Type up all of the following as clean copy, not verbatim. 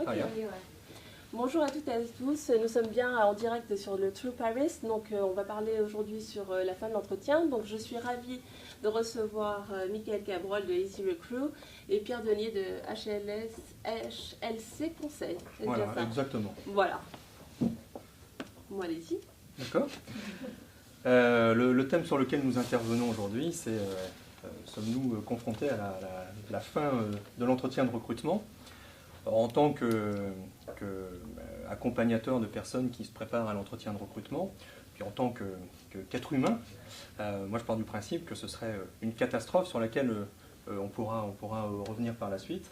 Ok, Ah, yeah. ouais. Bonjour à toutes et à tous, nous sommes bien en direct sur le True Paris, donc on va parler aujourd'hui sur la fin de l'entretien. Donc je suis ravie de recevoir Michael Cabrol de Easy Recruit et Pierre Denier de HLC Conseil. C'est Voilà, bien ça. exactement. Voilà. Bon, allez-y. D'accord. Le thème sur lequel nous intervenons aujourd'hui, c'est sommes-nous confrontés à la fin de l'entretien de recrutement en tant qu'accompagnateur de personnes qui se préparent à l'entretien de recrutement, puis en tant qu'être humain, moi je pars du principe que ce serait une catastrophe sur laquelle on pourra revenir par la suite.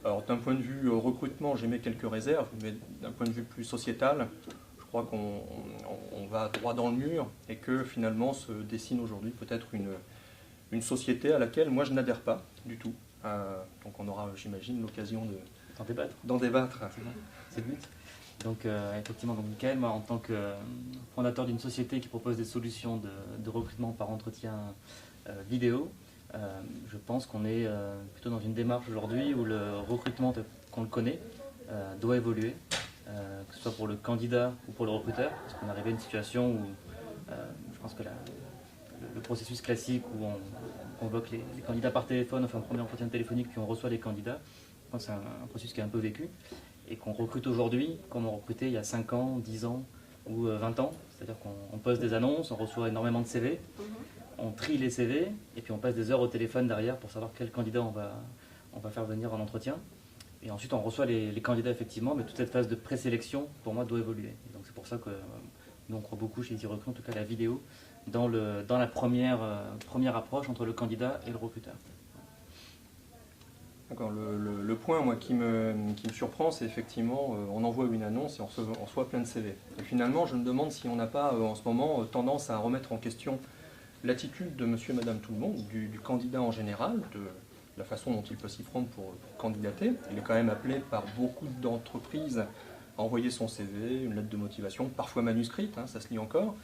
Alors d'un point de vue recrutement, j'émets quelques réserves, mais d'un point de vue plus sociétal, je crois qu'on va droit dans le mur et que finalement se dessine aujourd'hui peut-être une société à laquelle moi je n'adhère pas du tout. Donc on aura, j'imagine, l'occasion d'en débattre. C'est le but. Donc effectivement, donc Michael, moi en tant que fondateur d'une société qui propose des solutions de recrutement par entretien vidéo, je pense qu'on est plutôt dans une démarche aujourd'hui où le recrutement qu'on le connaît doit évoluer, que ce soit pour le candidat ou pour le recruteur, parce qu'on est arrivé à une situation où je pense que le processus classique où on convoque les candidats par téléphone, enfin un premier entretien téléphonique puis on reçoit les candidats, je pense que c'est un processus qui est un peu vécu et qu'on recrute aujourd'hui comme on recrutait il y a 5 ans, 10 ans ou 20 ans, c'est-à-dire qu'on poste des annonces, on reçoit énormément de CV, on trie les CV et puis on passe des heures au téléphone derrière pour savoir quel candidat on va faire venir en entretien. Et ensuite on reçoit les candidats effectivement, mais toute cette phase de présélection pour moi doit évoluer. Et donc c'est pour ça que nous on croit beaucoup chez Easy Recruit, en tout cas la vidéo, dans la première approche entre le candidat et le recruteur. D'accord. Le point moi, qui me surprend, c'est effectivement, on envoie une annonce et on reçoit plein de CV. Et finalement, je me demande si on n'a pas en ce moment tendance à remettre en question l'attitude de monsieur, madame, tout le monde, du candidat en général, de la façon dont il peut s'y prendre pour candidater. Il est quand même appelé par beaucoup d'entreprises à envoyer son CV, une lettre de motivation, parfois manuscrite, ça se lit encore.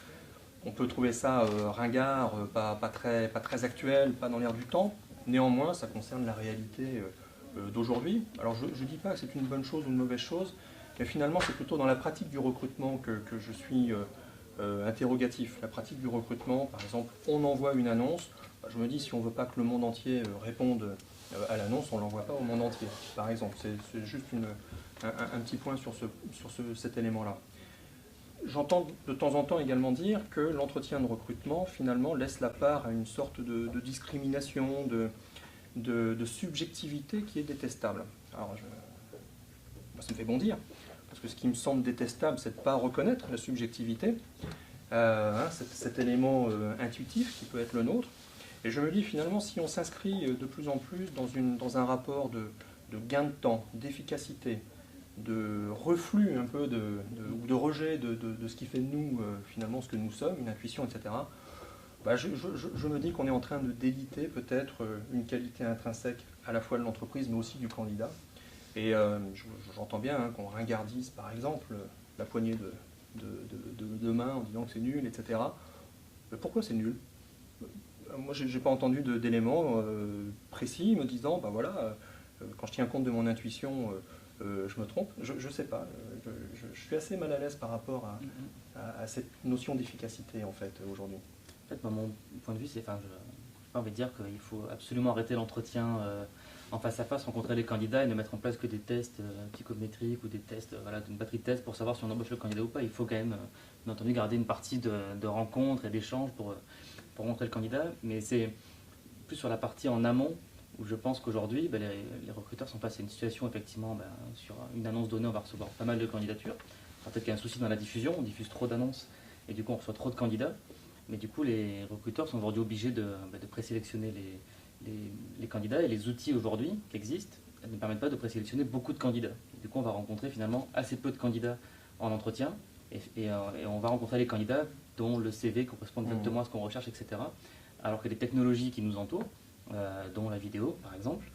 On peut trouver ça ringard, pas très actuel, pas dans l'air du temps. Néanmoins, ça concerne la réalité d'aujourd'hui. Alors je ne dis pas que c'est une bonne chose ou une mauvaise chose, mais finalement c'est plutôt dans la pratique du recrutement que je suis interrogatif. La pratique du recrutement, par exemple, on envoie une annonce, je me dis si on ne veut pas que le monde entier réponde à l'annonce, on ne l'envoie pas au monde entier, par exemple. C'est juste un petit point sur cet élément-là. J'entends de temps en temps également dire que l'entretien de recrutement, finalement, laisse la part à une sorte de discrimination, de subjectivité qui est détestable. Alors, moi, ça me fait bondir, parce que ce qui me semble détestable, c'est de ne pas reconnaître la subjectivité, cet élément intuitif qui peut être le nôtre. Et je me dis, finalement, si on s'inscrit de plus en plus dans un rapport de gain de temps, d'efficacité, de reflux un peu ou de rejet de ce qui fait de nous finalement ce que nous sommes, une intuition, etc. Je me dis qu'on est en train de déliter peut-être une qualité intrinsèque à la fois de l'entreprise mais aussi du candidat. Et j'entends bien qu'on ringardise par exemple la poignée de main en disant que c'est nul, etc. Mais pourquoi c'est nul ? Moi je n'ai pas entendu d'éléments précis me disant quand je tiens compte de mon intuition, je me trompe, je ne sais pas, je suis assez mal à l'aise par rapport à cette notion d'efficacité en fait aujourd'hui. En fait, mon point de vue, c'est, je n'ai pas envie de dire qu'il faut absolument arrêter l'entretien en face à face, rencontrer les candidats et ne mettre en place que des tests psychométriques ou des tests, d'une batterie de tests pour savoir si on embauche le candidat ou pas. Il faut quand même, bien entendu, garder une partie de rencontres et d'échanges pour rencontrer le candidat, mais c'est plus sur la partie en amont où je pense qu'aujourd'hui, les recruteurs sont face à une situation, effectivement, sur une annonce donnée, on va recevoir pas mal de candidatures. Alors, peut-être qu'il y a un souci dans la diffusion, on diffuse trop d'annonces et du coup on reçoit trop de candidats. Mais du coup, les recruteurs sont aujourd'hui obligés de présélectionner les candidats et les outils aujourd'hui qui existent ne permettent pas de présélectionner beaucoup de candidats. Du coup, on va rencontrer finalement assez peu de candidats en entretien et on va rencontrer les candidats dont le CV correspond exactement à ce qu'on recherche, etc. Alors que les technologies qui nous entourent, dont la vidéo par exemple,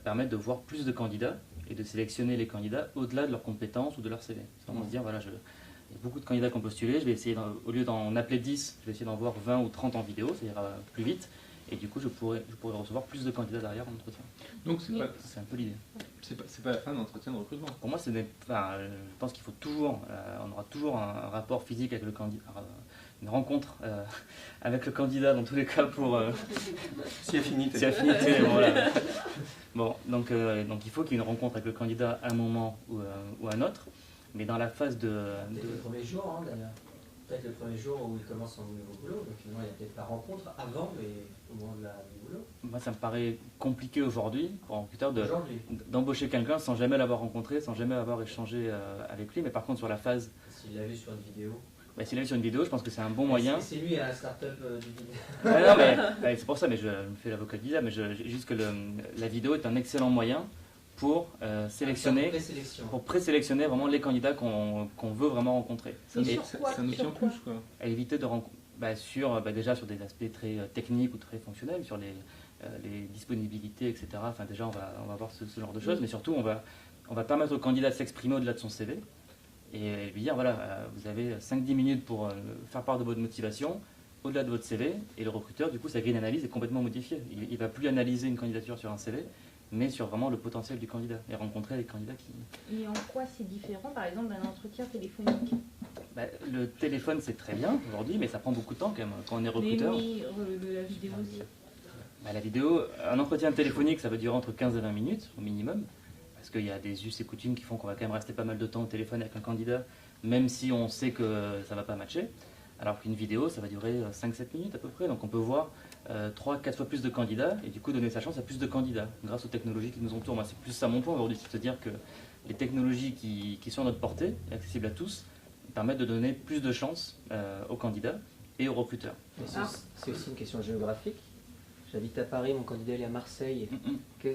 permettent de voir plus de candidats et de sélectionner les candidats au-delà de leurs compétences ou de leur CV. C'est vraiment se dire, voilà, il y a beaucoup de candidats qui ont postulé, je vais essayer, au lieu d'en appeler 10, je vais essayer d'en voir 20 ou 30 en vidéo, ça ira plus vite. et du coup je pourrais recevoir plus de candidats derrière en entretien. Donc C'est un peu l'idée. c'est pas la fin de l'entretien de recrutement. Pour moi, je pense qu'il faut toujours, on aura toujours un rapport physique avec le candidat, une rencontre avec le candidat dans tous les cas pour Si affinité. si affinité. Voilà. Bon, donc il faut qu'il y ait une rencontre avec le candidat à un moment ou à un autre, mais dans la phase de Peut-être le premier jour, hein, d'ailleurs. Peut-être le premier jour où il commence son nouveau boulot. Donc finalement, il y a peut-être la rencontre avant, mais au moment du boulot. moi, ça me paraît compliqué aujourd'hui pour un recruteur Aujourd'hui, d'embaucher quelqu'un sans jamais l'avoir rencontré, sans jamais avoir échangé avec lui. Mais par contre, sur la phase, s'il l'a vu sur une vidéo. s'il l'a vu sur une vidéo, je pense que c'est un bon moyen. C'est lui à la start-up du vidéo. Non, mais c'est pour ça, mais je me fais l'avocat de Lisa, mais juste que la vidéo est un excellent moyen pour sélectionner, pour présélectionner vraiment les candidats qu'on veut vraiment rencontrer. C'est un outil en plus, quoi. À éviter de rencontrer déjà sur des aspects très techniques ou très fonctionnels, sur les disponibilités, etc. Enfin, déjà, on va voir ce genre de choses, mais surtout, on va permettre au candidat de s'exprimer au-delà de son CV et lui dire voilà, vous avez 5-10 minutes pour faire part de votre motivation au-delà de votre CV, et le recruteur, du coup, sa grille d'analyse est complètement modifiée. Il ne va plus analyser une candidature sur un CV, mais sur vraiment le potentiel du candidat et rencontrer les candidats qui... Et en quoi c'est différent, par exemple, d'un entretien téléphonique? Le téléphone, c'est très bien aujourd'hui, mais ça prend beaucoup de temps quand même, quand on est recruteur. Mais la vidéo aussi. La vidéo, un entretien téléphonique, ça veut durer entre 15 et 20 minutes au minimum, parce qu'il y a des us et coutumes qui font qu'on va quand même rester pas mal de temps au téléphone avec un candidat, même si on sait que ça ne va pas matcher. Alors qu'une vidéo, ça va durer 5-7 minutes à peu près, donc on peut voir 3-4 fois plus de candidats, et du coup donner sa chance à plus de candidats, grâce aux technologies qui nous entourent. Moi, c'est plus ça mon point aujourd'hui, c'est de se dire que les technologies qui sont à notre portée, accessibles à tous, permettent de donner plus de chances aux candidats et aux recruteurs. C'est aussi une question géographique. J'habite à Paris, mon candidat est à Marseille.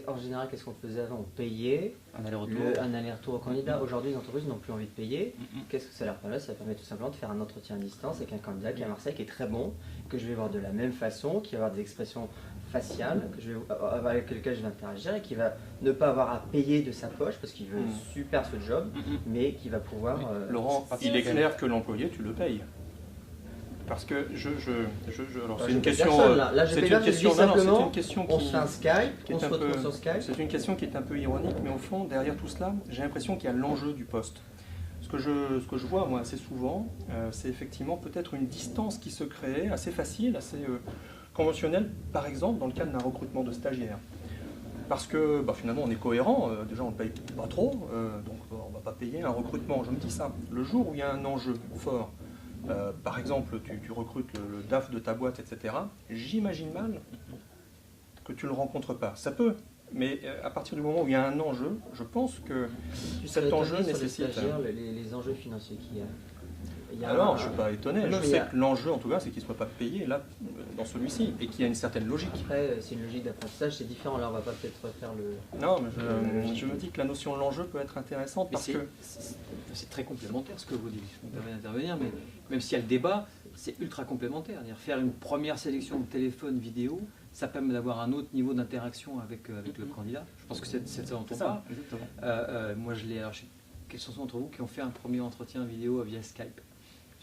En général, qu'est-ce qu'on faisait avant? On payait Un aller-retour. un aller-retour au candidat. Aujourd'hui, les entreprises n'ont plus envie de payer. Qu'est-ce que ça leur permet? Ça permet tout simplement de faire un entretien à distance avec un candidat qui est à Marseille, qui est très bon, que je vais voir de la même façon, qui va avoir des expressions faciales, avec lequel je vais interagir, et qui va ne pas avoir à payer de sa poche parce qu'il veut super ce job, mais qui va pouvoir... Laurent, il est clair que l'employé, tu le payes. Parce que alors c'est une question. C'est une question on se fait un Skype, on se retrouve sur Skype. C'est une question qui est un peu ironique, mais au fond, derrière tout cela, j'ai l'impression qu'il y a l'enjeu du poste. Ce que je vois, moi, assez souvent, c'est effectivement peut-être une distance qui se crée, assez facile, assez conventionnelle, par exemple, dans le cadre d'un recrutement de stagiaires. Parce que finalement, on est cohérent, déjà on ne paye pas trop, donc on ne va pas payer un recrutement. Je me dis ça. Le jour où il y a un enjeu fort, par exemple, tu recrutes le DAF de ta boîte, etc. J'imagine mal que tu ne le rencontres pas. Ça peut, mais à partir du moment où il y a un enjeu, je pense que cet enjeu nécessite... Les enjeux financiers qu'il y a. Alors, je ne suis pas étonné. Je sais que l'enjeu, en tout cas, c'est qu'il ne soit pas payé là, dans celui-ci, et qu'il y a une certaine logique. Après, c'est une logique d'apprentissage, c'est différent. Là, on ne va pas peut-être faire le... Non, mais je me dis que la notion de l'enjeu peut être intéressante parce que... C'est très complémentaire ce que vous dites. Je me permets d'intervenir, mais même s'il y a le débat, c'est ultra complémentaire. Faire une première sélection de téléphone, vidéo, ça permet d'avoir un autre niveau d'interaction avec le candidat. Je pense que c'est ça dont on parle. Moi, quels sont d'entre vous qui ont fait un premier entretien vidéo via Skype?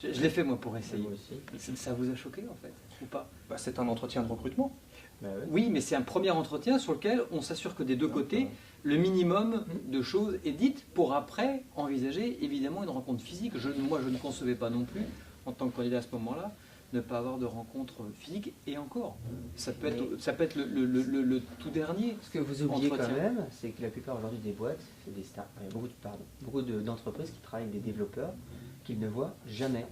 Je l'ai fait moi pour essayer. Moi aussi. Ça vous a choqué en fait, ou pas? C'est un entretien de recrutement. Oui, mais c'est un premier entretien sur lequel on s'assure que des deux côtés, le minimum de choses est dites pour après envisager évidemment une rencontre physique. Moi, je ne concevais pas non plus, en tant que candidat à ce moment-là, ne pas avoir de rencontre physique, et encore. Ça peut être le tout dernier. Ce que vous oubliez quand même, c'est que la plupart aujourd'hui des boîtes, c'est des stars. Il y a beaucoup d'entreprises qui travaillent avec des développeurs qu'ils ne voient jamais.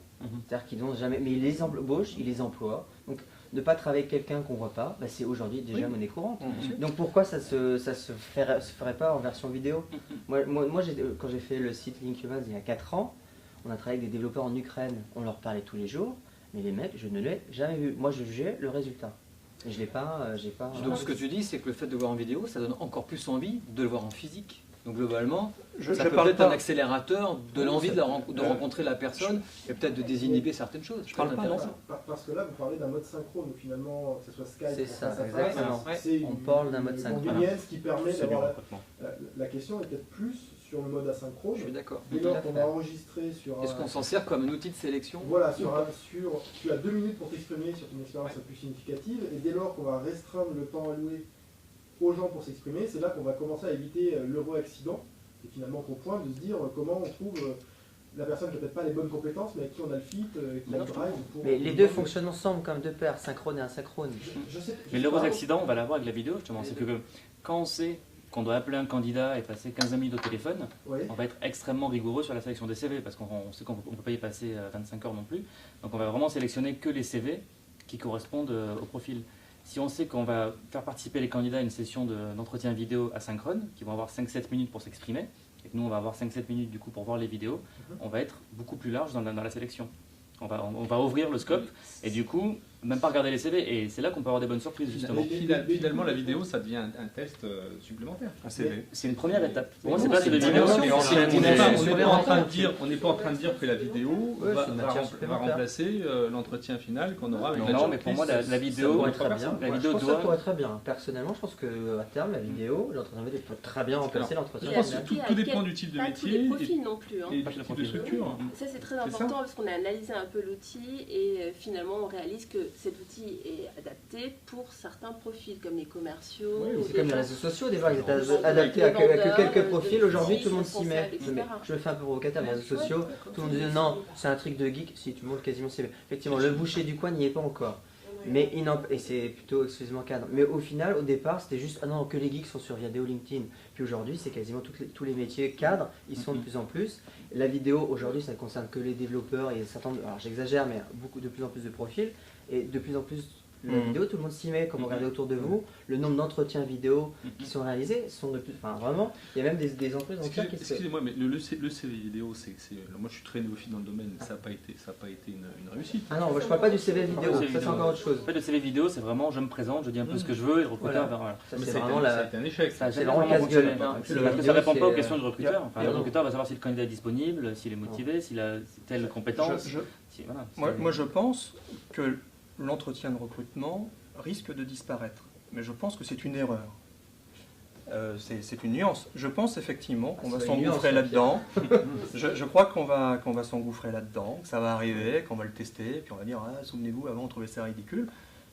C'est-à-dire qu'ils n'ont jamais. Mais ils les embauchent, ils les emploient. Donc ne pas travailler avec quelqu'un qu'on ne voit pas, c'est aujourd'hui déjà monnaie courante. Donc pourquoi ça se ferait pas en version vidéo? Moi quand j'ai fait le site LinkHumans il y a 4 ans, on a travaillé avec des développeurs en Ukraine, on leur parlait tous les jours, mais les mecs, je ne l'ai jamais vu. Moi je jugeais le résultat. Et je l'ai pas, Donc ce que tu dis, c'est que le fait de voir en vidéo, ça donne encore plus envie de le voir en physique. Donc globalement, ça peut être un accélérateur de l'envie de rencontrer la personne et peut-être de désinhiber certaines choses. Je parle pas, non. Parce que là, vous parlez d'un mode synchrone, où finalement, que ce soit Skype, c'est ça, exactement. On parle d'un mode synchrone. Ce qui permet d'avoir... La question est peut-être plus sur le mode asynchrone. Je suis d'accord. Dès lors qu'on va enregistrer sur Est-ce qu'on s'en sert comme un outil de sélection? Voilà, tu as 2 minutes pour t'exprimer sur ton expérience la plus significative, et dès lors qu'on va restreindre le temps alloué aux gens pour s'exprimer, c'est là qu'on va commencer à éviter l'euro accident, et finalement qu'au point de se dire comment on trouve la personne qui n'a peut-être pas les bonnes compétences, mais avec qui on a le fit, qui a le drive. Mais les deux fonctionnent ensemble comme deux paires, synchrone et asynchrone. Mais l'heureux accident, on va l'avoir avec la vidéo justement. C'est que quand on sait qu'on doit appeler un candidat et passer 15 minutes au téléphone, on va être extrêmement rigoureux sur la sélection des CV parce qu'on sait qu'on ne peut pas y passer 25 heures non plus. Donc on va vraiment sélectionner que les CV qui correspondent au profil. Si on sait qu'on va faire participer les candidats à une session d'entretien vidéo asynchrone, qui vont avoir 5-7 minutes pour s'exprimer, et que nous on va avoir 5-7 minutes du coup pour voir les vidéos, on va être beaucoup plus large dans la sélection. On va ouvrir le scope et du coup, même pas regarder les CV. Et c'est là qu'on peut avoir des bonnes surprises justement. Finalement, la vidéo, ça devient un test supplémentaire. Un CV. C'est une première étape. Pour moi, c'est pas de vidéo. On n'est pas en train de dire que la vidéo va remplacer l'entretien final qu'on aura avec la Non, mais pour moi, la vidéo, ça pourrait très bien. Personnellement, je pense qu'à terme, la vidéo, l'entretien vidéo peut très bien remplacer l'entretien. Je pense que tout dépend du type de métier. Pas tous les profils non plus. Et du type de structure. Ça, c'est très important parce qu'on a analysé un peu l'outil et finalement, on réalise que cet outil est adapté pour certains profils comme les commerciaux. C'est comme les réseaux sociaux, des fois ils étaient adaptés à que quelques profils. Aujourd'hui, tout le monde s'y met. Je le fais un peu provocateur, les réseaux sociaux. Tout le monde dit non, c'est un truc de geek. Si tout le monde quasiment s'y met. Effectivement, le boucher du coin n'y est pas encore. Mais et c'est plutôt exclusivement cadre. Mais au final, au départ, c'était juste ah non, que les geeks sont sur vidéo LinkedIn. Puis aujourd'hui, c'est quasiment tous les métiers cadres, ils sont de plus en plus. La vidéo, aujourd'hui, ça ne concerne que les développeurs et certains, alors j'exagère, mais de plus en plus de profils. Et de plus en plus, la vidéo, tout le monde s'y met. Comme vous regardez autour de vous, le nombre d'entretiens vidéo qui sont réalisés sont de plus. Enfin, vraiment, il y a même des entreprises entières qui se. Excusez-moi, mais le CV vidéo, moi je suis très néophyte dans le domaine, ça n'a pas été une réussite. Ah non, moi, je ne parle pas du CV vidéo, ça c'est encore autre chose. En fait, le CV vidéo, c'est vraiment je me présente, je dis un peu ce que je veux et le recruteur. Voilà. Ça, c'est vraiment ça a été un échec. C'est vraiment casse-gueule. Parce que ça ne répond pas aux questions du recruteur. Enfin, le recruteur va savoir si le candidat est disponible, s'il est motivé, s'il a telle compétence. Moi, je pense que l'entretien de recrutement risque de disparaître. Mais je pense que c'est une erreur. C'est une nuance. Je pense effectivement qu'on va s'engouffrer là-dedans. Je crois qu'on va s'engouffrer là-dedans, que ça va arriver, qu'on va le tester, puis on va dire ah, souvenez-vous, avant on trouvait ça ridicule.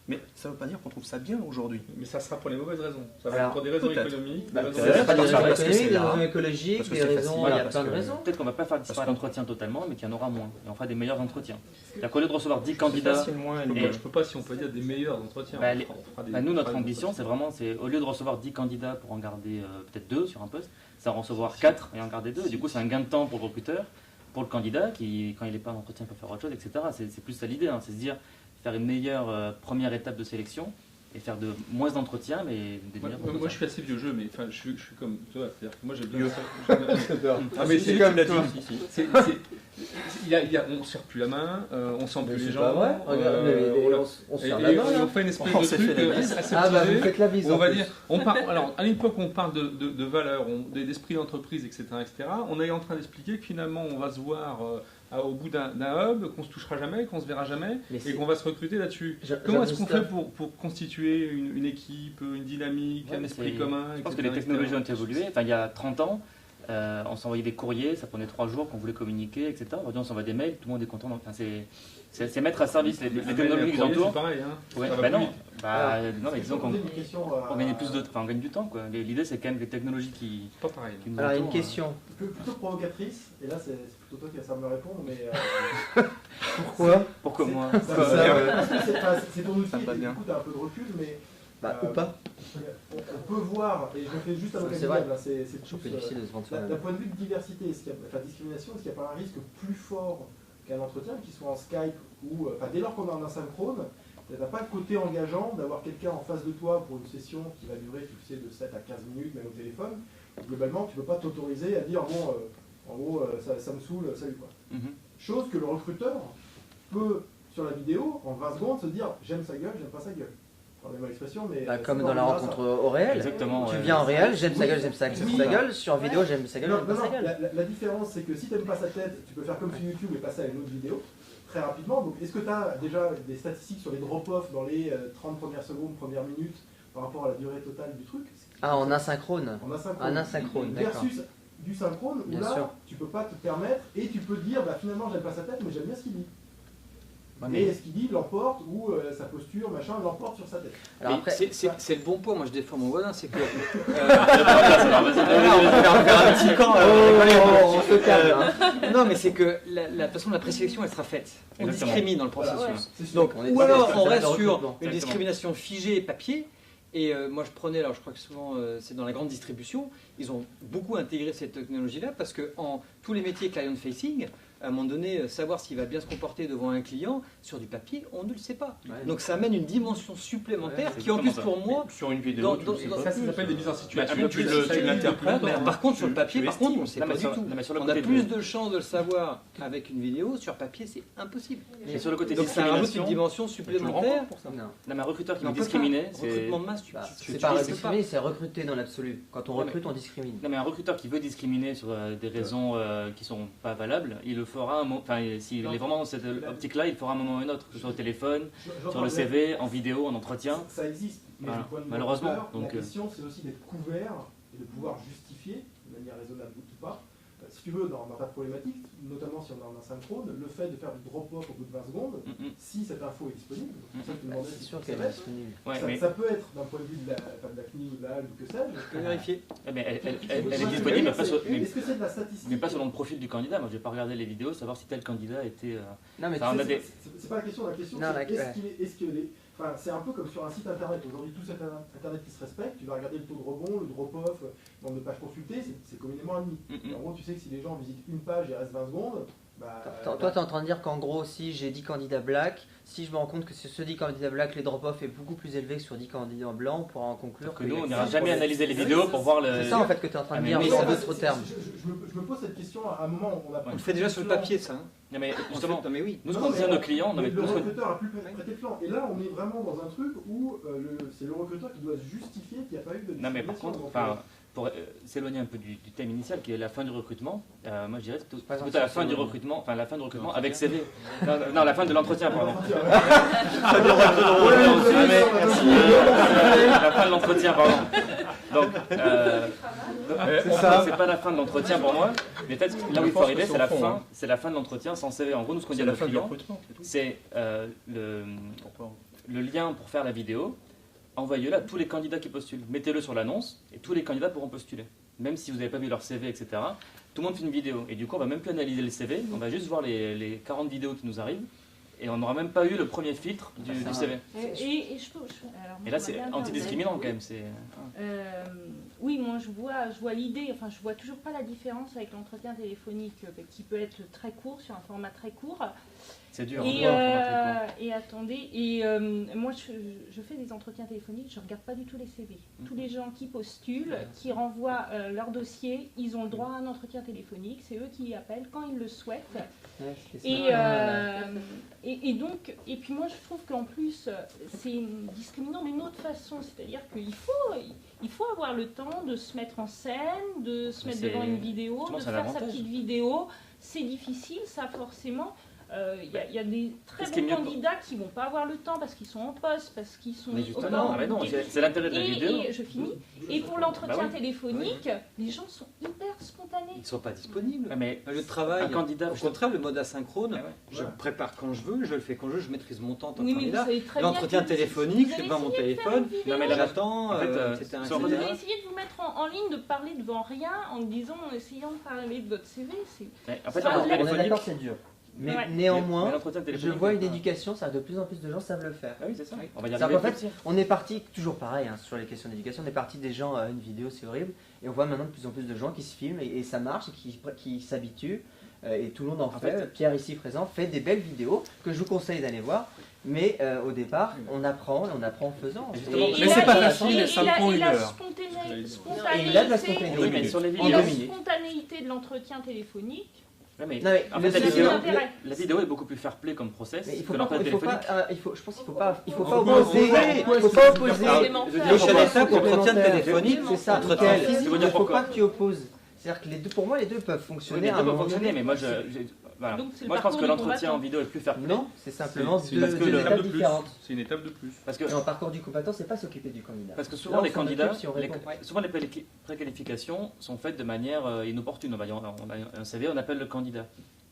Mais ça ne veut pas dire qu'on trouve ça bien aujourd'hui. Mais ça sera pour les mauvaises raisons. Ça va être pour des raisons économiques. Des raisons écologiques, des raisons. Il y a plein de raisons. Peut-être qu'on ne va pas faire disparaître l'entretien totalement, mais qu'il y en aura moins. Et on fera des meilleurs entretiens. C'est-à-dire qu'au lieu de recevoir 10 candidats. Je ne peux pas, si on peut dire, des meilleurs entretiens. Nous, notre ambition, c'est vraiment, au lieu de recevoir 10 candidats pour en garder peut-être 2 sur un poste, c'est en recevoir 4 et en garder 2. Du coup, c'est un gain de temps pour le recruteur, pour le candidat, qui, quand il n'est pas en entretien, peut faire autre chose, etc. C'est plus ça l'idée, c'est se dire. Faire une meilleure première étape de sélection et faire de moins d'entretiens, mais des meilleurs entretiens. Moi, je suis assez vieux jeu, mais je suis comme toi. C'est-à-dire que moi, j'ai bien. Mais c'est comme la dit. On ne serre plus la main, on sent plus les gens. C'est pas vrai. On serre la main. On fait une espèce de truc aseptisé. Ah bah vous faites la bise. On va dire. Alors, à l'époque, on parle de valeurs, d'esprit d'entreprise, etc., etc. On est en train d'expliquer que finalement, on va se voir. Au bout d'un hub, qu'on se touchera jamais, qu'on se verra jamais, et qu'on va se recruter là-dessus. Comment est-ce qu'on fait pour constituer une équipe, une dynamique, un esprit commun, Je pense que les technologies ont évolué. Enfin, il y a 30 ans, on s'envoyait des courriers, ça prenait 3 jours qu'on voulait communiquer, etc. Aujourd'hui, on s'envoie des mails, tout le monde est content. Enfin, c'est mettre à service les technologies qui entourent. C'est pareil, hein. Ouais, non, mais disons qu'on gagne plus de temps, on gagne du temps. L'idée, c'est quand même les technologies qui nous entourent. Alors, une question. Plutôt provocatrice, et là c'est plutôt toi qui vas savoir me répondre, mais... Pourquoi moi C'est ton outil, et du coup tu as un peu de recul, mais... ou pas. On peut voir, et je le fais juste à l'occasion, c'est toujours plus difficile de se vendre soi-même. D'un point de vue de diversité, discrimination, est-ce qu'il n'y a pas un risque plus fort qu'un entretien, qu'il soit en Skype ou... dès lors qu'on est en asynchrone, tu n'as pas le côté engageant d'avoir quelqu'un en face de toi pour une session qui va durer, tu sais, de 7 à 15 minutes, même au téléphone. Globalement, tu ne peux pas t'autoriser à dire, bon, en gros, ça me saoule, salut quoi. Chose que le recruteur peut, sur la vidéo, en 20 secondes, se dire, j'aime sa gueule, j'aime pas sa gueule. Pardonnez-moi l'expression, mais... comme dans la rencontre au réel. Exactement. Tu viens en réel, j'aime sa gueule, j'aime sa gueule. Sur vidéo, j'aime sa gueule, j'aime pas sa gueule. La différence, c'est que si tu n'aimes pas sa tête, tu peux faire comme sur YouTube et passer à une autre vidéo. Très rapidement. Donc, est-ce que tu as déjà des statistiques sur les drop-off dans les 30 premières secondes, premières minutes par rapport à la durée totale du truc? En asynchrone. En asynchrone, d'accord. Versus du synchrone, où Bien là, sûr. tu peux pas te permettre, et tu peux dire, bah, finalement, j'aime pas sa tête, mais j'aime bien ce qu'il dit. Ouais, mais- Et ce qu'il dit l'emporte, ou sa posture, machin, l'emporte sur sa tête. Alors Mais après, c'est le bon point, moi je défends mon voisin, c'est que. Alors, vas-y, Là, on va faire un petit camp. on se calme. Hein. Non, mais c'est que de toute façon, la présélection, elle sera faite. On Exactement. discrimine dans le Voilà, processus. c'est sûr. Donc, On est- ou alors c'est on ça, reste le sur recrutement. une Exactement. discrimination figée papier. Et moi je prenais, alors je crois que souvent c'est dans la grande distribution, ils ont beaucoup intégré cette technologie-là parce que en tous les métiers client facing, à un moment donné, savoir s'il va bien se comporter devant un client sur du papier, on ne le sait pas. Ouais. Donc ça amène une dimension supplémentaire Ouais, qui en plus exactement pour moi, Sur une vidéo, Dans- tu dans- le sais dans- pas. Ça s'appelle des mises en situation. un peu plus, tu l'interprètes. mais par contre sur le papier, tu par contre on ne estimes. sait Non, pas mais du sur- tout. non, mais sur le On a côté plus de- de chances de le savoir avec une vidéo, sur papier c'est impossible. Mais sur le côté Donc ça rajoute une discrimination, dimension Tu le supplémentaire. rencontres pour ça. Non. non, mais un recruteur qui Mais veut on peut pas. discriminer, c'est... Recrutement de masse, tu Bah, tu c'est pas risques discriminer, c'est recruter dans l'absolu. Quand on Ouais, recrute, on discrimine. Non, mais un recruteur qui veut discriminer sur des raisons qui sont pas valables, il le fera, enfin, s'il est vraiment dans cette optique-là, il le fera un moment ou un autre, que ce soit au téléphone, sur le CV, en vidéo, en entretien. Ça existe, mais Voilà. du point de vue Malheureusement, recruteur, donc, la question c'est aussi d'être couvert et de pouvoir justifier, de manière raisonnable ou pas. Si tu veux, dans ta problématique, notamment si on est en asynchrone, le fait de faire du drop-off au bout de 20 secondes, si cette info est disponible, c'est pour ça que tu demandais C'est si sûr tu qu'elle savais, est disponible. Ouais, ça, mais, ça peut être d'un point de vue de la CNIL ou de la HAL ou que sais-je. Je peux vérifier. elle est disponible, mais Est-ce que c'est de la statistique? mais pas selon le profil du candidat. Moi, je vais pas regarder les vidéos, savoir si tel candidat était... Non, mais Enfin, on a des- C'est pas la question, la question Non, c'est la- est-ce que les... Enfin, c'est un peu comme sur un site internet. Aujourd'hui, tout site internet qui se respecte, tu vas regarder le taux de rebond, le drop-off, nombre de pages consultées, c'est communément admis. En gros, tu sais que si les gens visitent une page et il reste 20 secondes, bah... Toi, tu es en train de dire qu'en gros, si j'ai 10 candidats black, si je me rends compte que sur ce 10 candidats black, les drop-off est beaucoup plus élevé que sur 10 candidats blancs, on pourra en conclure que nous, on qu'il y a- n'ira jamais analyser les vidéos pour voir le... C'est ça en fait que tu es en train de Ah, mais dire, oui, mais en ça- d'autres termes. Je me pose cette question à un moment où on a... On le fait déjà sur le papier ça. Hein. Non, mais justement, Non mais oui. nous, ce qu'on dit à nos clients, on avait le tous... recruteur a plus prêté de flanc. Et là, on est vraiment dans un truc où c'est le recruteur qui doit justifier qu'il n'y a pas eu de Non, mais par discrimination. contre, Donc, enfin, pour s'éloigner un peu du thème initial qui est la fin du recrutement, moi je dirais que c'est pas plutôt la gentil, fin du c'est- recrutement, enfin la fin du recrutement avec CV. Non, la fin de l'entretien, pardon. La fin de l'entretien, pardon. Donc, c'est pas la fin de l'entretien pour moi, mais peut-être là où il faut arriver, c'est la fin de l'entretien sans CV. En gros, nous ce qu'on dit C'est à la nos fin du clients, recrutement, c'est tout. c'est le lien pour faire la vidéo. Envoyez-le à tous les candidats qui postulent. Mettez-le sur l'annonce et tous les candidats pourront postuler. Même si vous n'avez pas vu leur CV, etc. Tout le monde fait une vidéo. Et du coup, on va même plus analyser le CV. On va juste voir les 40 vidéos qui nous arrivent. Et on n'aura même pas eu le premier filtre du CV. Et je peux. Alors, moi, Et là, je c'est vois bien antidiscriminant quand même. Oui, moi je vois l'idée, enfin je vois toujours pas la différence avec l'entretien téléphonique qui peut être très court, sur un format très court. C'est dur. Et attendez, moi je fais des entretiens téléphoniques, je regarde pas du tout les CV. Tous les gens qui postulent, qui renvoient leur dossier, ils ont le droit à un entretien téléphonique, c'est eux qui appellent quand ils le souhaitent. Ouais, c'est ça. Et donc, et puis moi je trouve qu'en plus c'est discriminant d'une autre façon, c'est-à-dire qu'il faut avoir le temps de se mettre en scène, de se mettre devant une vidéo, justement, de c'est un faire sa avantage. petite vidéo. C'est difficile, ça forcément. Il y a des très Ce qui est bons mieux candidats qui vont pas avoir le temps parce qu'ils sont en poste, parce qu'ils sont Mais justement, au mais non, bord. c'est l'intérêt de la vidéo. Et je finis. Et pour l'entretien Bah oui. téléphonique, les gens sont hyper spontanés. Ils ne sont pas disponibles. Ouais, mais Le travail, un candidat, au contraire, le mode asynchrone, Ouais, ouais. je prépare quand je veux, je le fais quand je veux, je maîtrise mon temps en tant que Oui, mais vous candidat. savez très bien L'entretien que téléphonique, vous je fais avez pas mon essayé de faire téléphone, une vidéo. Non, mais là, j'attends, en fait, etc. sur Vous le avez essayé de vous mettre en ligne, de parler devant rien, en disant, en essayant de parler de votre CV. en fait, Ça, l'entretien On est téléphonique. d'accord, c'est dur. Mais Ouais. mais néanmoins, l'entretien je téléphonique, vois une éducation, ça de plus en plus de gens savent le faire. Ah oui, c'est ça. On va y C'est-à-dire arriver. qu'en fait, on est parti, toujours pareil hein, sur les questions d'éducation, on est parti des gens, une vidéo c'est horrible, et on voit maintenant de plus en plus de gens qui se filment et ça marche, et qui s'habituent, et tout le monde en fait. Pierre ici présent fait des belles vidéos que je vous conseille d'aller voir, mais au départ, on apprend en faisant. Justement, mais c'est pas facile, ça me prend une heure. Et il a de la spontanéité. Oui, mais sur les Et vidéos. la 2 minutes. spontanéité de l'entretien téléphonique. Ouais, mais Non, mais en le fait, la seul vidéo, intérêt. la vidéo est beaucoup plus fair-play comme process Mais il que faut pas, l'entretien il faut téléphonique. pas, je pense qu'il faut pas opposer, il faut pas opposer. Prochaine étape, entretien téléphonique, C'est ça. entretien Quel physique. Je veux Il dire ne faut pourquoi. pas que tu opposes. C'est-à-dire que les deux, pour moi, les deux peuvent Oui, fonctionner les à deux un peuvent moment fonctionner, donné. mais moi, Voilà. Donc, c'est le Moi, je pense parcours que du l'entretien en combattant. vidéo est plus fair play. Non, c'est simplement C'est deux une étapes de plus. différentes. C'est une étape de plus. Parce que Et en parcours du combattant, c'est pas s'occuper du candidat. Parce que souvent Là, on les s'en occupe candidats, si on répond. souvent les préqualifications sont faites de manière inopportune. On a un CV, on appelle le candidat.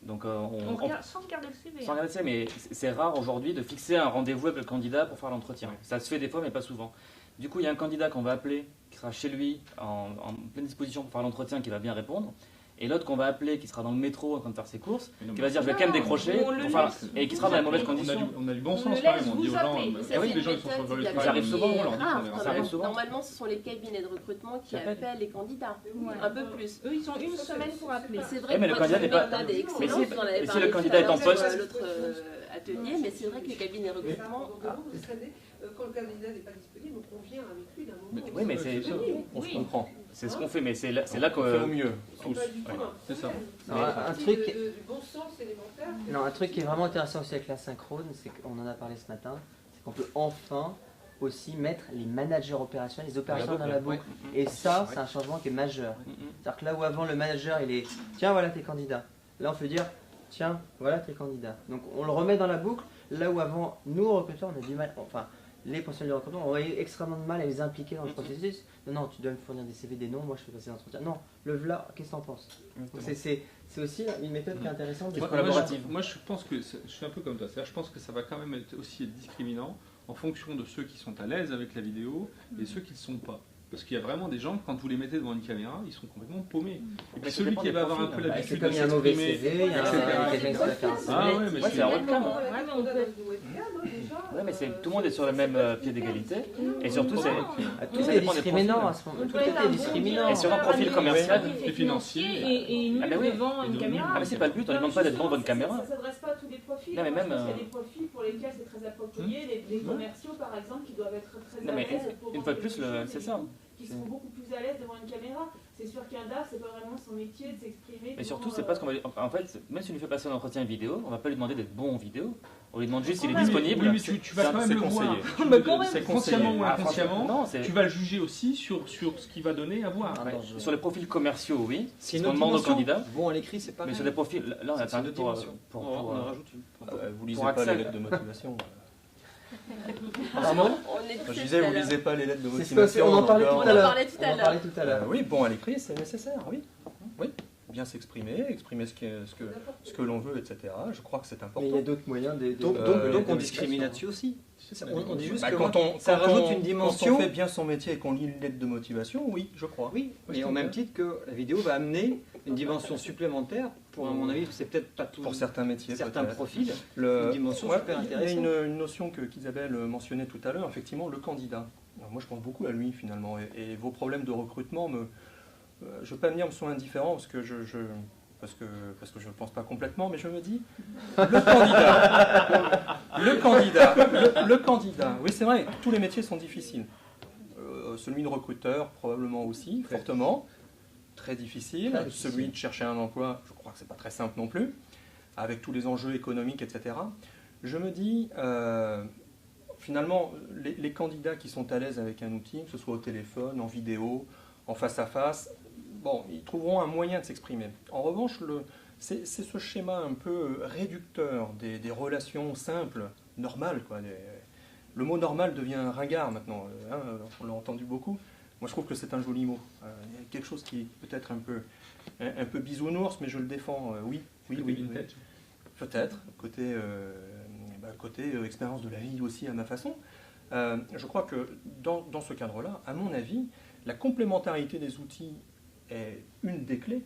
Donc Sans regarder le CV. sans regarder ça, mais c'est rare aujourd'hui de fixer un rendez-vous avec le candidat pour faire l'entretien. Ça se fait des fois, mais pas souvent. Du coup, il y a un candidat qu'on va appeler, qui sera chez lui en pleine disposition pour faire l'entretien, qui va bien répondre. Et l'autre qu'on va appeler, qui sera dans le métro en train de faire ses courses, qui va dire je vais quand même décrocher, et qui sera dans les mauvaises conditions. On a du bon On sens le quand laisse même, on dit aux vous gens. appeler. Ça, Oui, c'est les gens une ils sont méthode sur le qui Ça arrive souvent, est on leur dit, rare, ça quand arrive même. souvent. Normalement, ce sont les cabinets de recrutement qui J'appelle. appellent les candidats, Ouais. un peu plus. Eux, ils ont une semaine pour appeler. C'est vrai mais que le votre candidat n'est pas- méthode est Mais excellente, si- vous en avez et si parlé le tout candidat à est en l'heure sur, poste l'autre atelier, mais c'est vrai que les cabinets de recrutement... Vous savez, quand le candidat n'est pas disponible, on convient avec lui d'un moment. Oui, mais c'est On se comprend. c'est ce qu'on fait, mais c'est là On fait au que mieux, C'est tous. pas du tout Ouais. C'est ça. Non, C'est un partie truc- du bon sens élémentaire. Non, un truc qui est vraiment intéressant aussi avec l'asynchrone, c'est qu'on en a parlé ce matin, c'est qu'on peut enfin aussi mettre les managers opérationnels, les opérationnels dans la boucle. Et ça, c'est un changement qui est majeur. C'est-à-dire que là où avant le manager, il est tiens, voilà tes candidats. Là, on peut dire tiens, voilà tes candidats. Donc on le remet dans la boucle. Là où avant, nous, recruteurs, on a du mal, enfin, les professionnels de recrutement, on a eu extrêmement de mal à les impliquer dans le processus. Non, non, tu dois me fournir des CV, des noms, moi je fais passer l'entretien. Non, le v'là, qu'est-ce que t'en penses? Donc c'est aussi une méthode qui est intéressante. Moi, je pense que je suis un peu comme toi. C'est-à-dire, je pense que ça va quand même aussi être discriminant en fonction de ceux qui sont à l'aise avec la vidéo et ceux qui ne le sont pas. Parce qu'il y a vraiment des gens, quand vous les mettez devant une caméra, ils sont complètement paumés. Et puis celui qui va avoir un peu C'est l'habitude comme de il y a un mauvais s'exprimer, CV, il y a quelqu'un qui va faire un Ah CV. ouais, mais Ouais, c'est un webcam. Ouais, mais tout le monde est sur le même pied d'égalité. Et surtout, c'est Ah, tout ça est dépend des discriminant profils. à ce moment. Tout est discriminant. Et sur un profil commercial, et financier. Et nul Ah ben oui. devant une caméra. Ah mais c'est pas le but, on ne demande pas d'être devant une caméra. Ça ne s'adresse pas à tous les profils. Non, mais Moi, même, je pense qu'il y a des profils pour lesquels c'est très approprié, les commerciaux par exemple, qui doivent être très Non à mais l'aise pour une fois de vendre plus, quelque chose, c'est et ça. qui seront beaucoup plus à l'aise devant une caméra. C'est sûr qu'un DAF, c'est pas vraiment son métier de s'exprimer. Mais surtout, devant, c'est pas ce qu'on va. En fait, même si on lui fait passer un entretien vidéo, on va pas lui demander d'être bon en vidéo. On lui demande juste s'il est Oui, mais- disponible. Oui, mais tu vas quand même c'est le conseillé. voir. C'est Consciemment ou conseillé. inconsciemment, Non, c'est. tu vas le juger aussi sur ce qu'il va donner à voir. Ouais, sur les profils commerciaux, oui. C'est Ce une qu'on autre demande aux dimension. candidats. Bon, à l'écrit, c'est pas Mais sur mal. des profils, là on a C'est une fait autre pour. dimension. pour- On en rajoute une. Vous lisez Pour pas les Axel. lettres de motivation. Pardon On est Je disais, vous lisez pas les lettres de C'est ce motivation. qu'on on en parlait encore. tout à On en l'heure. parlait tout à On en l'heure. parlait tout à l'heure. Oui, bon, à l'écrit, c'est nécessaire, oui. Oui, bien s'exprimer, exprimer ce que l'on veut, etc. Je crois que c'est Mais important. il y a d'autres moyens de. Donc, de on discrimine là-dessus aussi. On dit juste Bah, que quand ça rajoute une Quand dimension. on fait bien son métier et qu'on lit une lettre de motivation, oui, je crois. Oui, mais au même titre que la vidéo va amener une dimension supplémentaire pour, à mon avis, c'est peut-être pas tout. Pour certains métiers, certains peut-être. profils, Le- une dimension Ouais, super il y a intéressante. une notion qu'Isabelle mentionnait tout à l'heure, effectivement, le candidat. Alors, moi, je pense beaucoup à lui, finalement. Et vos problèmes de recrutement, je ne veux pas me dire me sont indifférents, parce que je ne pense pas complètement, mais je me dis, le candidat, oui c'est vrai, tous les métiers sont difficiles. Celui de recruteur, probablement aussi, fortement, très difficile. Très difficile. Celui de chercher un emploi, je crois que c'est pas très simple non plus, avec tous les enjeux économiques, etc. Je me dis, finalement, les candidats qui sont à l'aise avec un outil, que ce soit au téléphone, en vidéo, en face à face, bon, ils trouveront un moyen de s'exprimer. En revanche, c'est ce schéma un peu réducteur des relations simples, normales, quoi. Le mot normal devient ringard maintenant, hein, on l'a entendu beaucoup. Moi, je trouve que c'est un joli mot. Il y a quelque chose qui est peut-être un peu bisounours, mais je le défends. Oui. Peut-être, côté expérience de la vie aussi à ma façon. Je crois que dans ce cadre-là, à mon avis, la complémentarité des outils est une des clés.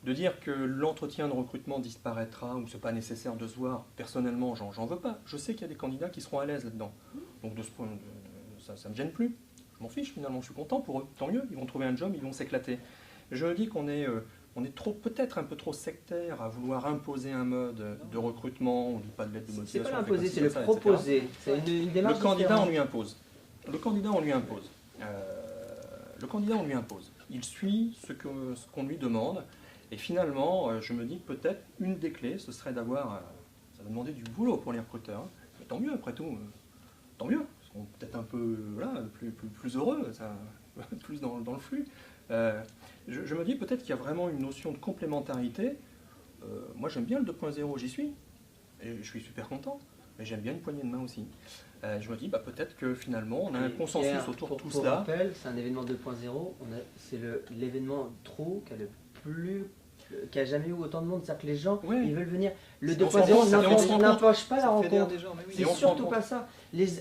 De dire que l'entretien de recrutement disparaîtra ou c'est pas nécessaire de se voir, personnellement, j'en veux pas. Je sais qu'il y a des candidats qui seront à l'aise là-dedans. Donc de ce point, ça me gêne plus. Je m'en fiche finalement, je suis content pour eux. Tant mieux, ils vont trouver un job, ils vont s'éclater. Je dis qu'on est peut-être un peu trop sectaire à vouloir imposer un mode de recrutement. On ne dit pas de lettre de C'est motivation. pas on fait l'imposer, comme c'est ci, le comme ça, etc. proposer. C'est une démarche. Le candidat, différente. on lui impose. Le candidat, on lui impose. Il suit ce qu'on lui demande. Et finalement, je me dis que peut-être une des clés, ce serait d'avoir... ça va demander du boulot pour les recruteurs. Hein. Mais tant mieux, après tout. Tant mieux. Ils seront peut-être un peu plus heureux, ça, plus dans le flux. Je me dis peut-être qu'il y a vraiment une notion de complémentarité moi j'aime bien le 2.0, j'y suis, et je suis super content, mais j'aime bien une poignée de main aussi. Je me dis, peut-être que finalement, on a un consensus autour de tout cela. Pour rappel, c'est un événement 2.0, c'est l'événement True qui a jamais eu autant de monde. C'est-à-dire que les gens, ils veulent venir. Le 2.0 n'empêche pas la rencontre. C'est surtout pas ça.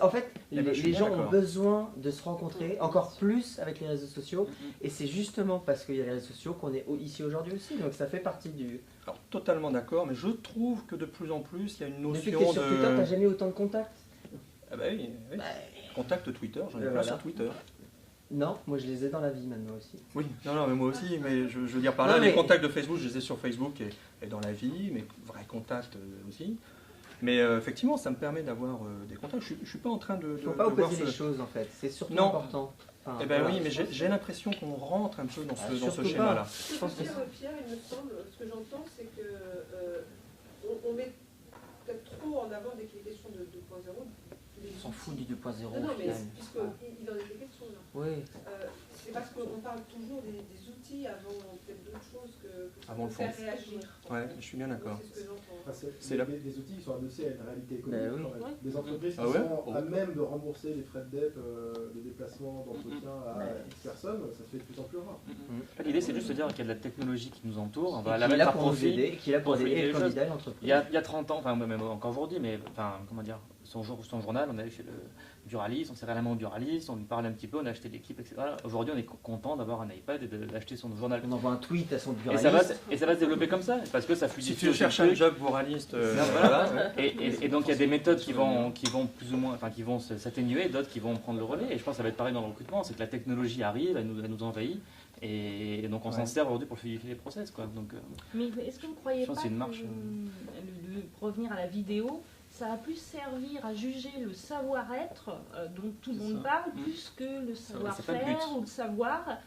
En fait, les gens ont besoin de se rencontrer encore plus avec les réseaux sociaux. Et c'est justement parce qu'il y a les réseaux sociaux qu'on est ici aujourd'hui aussi. Donc ça fait partie du... Alors, totalement d'accord, mais je trouve que de plus en plus, il y a une notion Depuis que tu es sur Twitter, tu n'as jamais eu autant de contacts. Ah bah oui. Contact Twitter, j'en ai plein sur Twitter. Non, moi je les ai dans la vie maintenant aussi. Oui, non, mais moi aussi, mais je veux dire par là, les contacts de Facebook, je les ai sur Facebook et dans la vie, mais vrais contacts aussi. Mais effectivement, ça me permet d'avoir des contacts. Je ne suis pas en train de... Il ne faut pas opposer les choses en fait, c'est surtout important. Enfin, oui, mais j'ai l'impression qu'on rentre un peu dans ce schéma-là. Je pense que Pierre, il me semble, ce que j'entends, c'est que on met peut-être trop en avant dès qu'il est question de 2.0. On s'en fout du 2.0. Non, mais puisqu'il en était question là. Oui. C'est parce qu'on parle toujours des outils avant peut-être d'autres choses que avant le faire réagir. Ouais, je suis bien d'accord. C'est ce que j'entends. Les outils qui sont adossés à une réalité économique. Des entreprises qui sont à même de rembourser les frais de dette, de déplacement, d'entretien à X personnes, ça se fait de plus en plus rare. L'idée, c'est juste de dire qu'il y a de la technologie qui nous entoure. On va la mettre à profit. Qui est là pour aider les candidats et l'entreprise. Il y a 30 ans, enfin même encore aujourd'hui, mais comment dire, son journal, on allait chez le Duralis, on serrait la main au Duralis, on lui parlait un petit peu, on a acheté l'équipe, etc. Aujourd'hui, on est content d'avoir un iPad et d'acheter son journal. On envoie un tweet à son Duralis. Et ça va se développer comme ça, parce que ça fluidifie. Si tu cherches un job buraliste, et donc il y a des méthodes qui vont plus ou moins, enfin qui vont s'atténuer, d'autres qui vont prendre le relais. Et je pense que ça va être pareil dans le recrutement, c'est que la technologie arrive, elle nous envahit. Et donc on s'en sert aujourd'hui pour fluidifier les process, quoi. Donc, mais est-ce que vous ne croyez pas une marche, pour revenir à la vidéo, ça va plus servir à juger le savoir-être dont tout le monde parle, plus que le savoir-faire ou le savoir.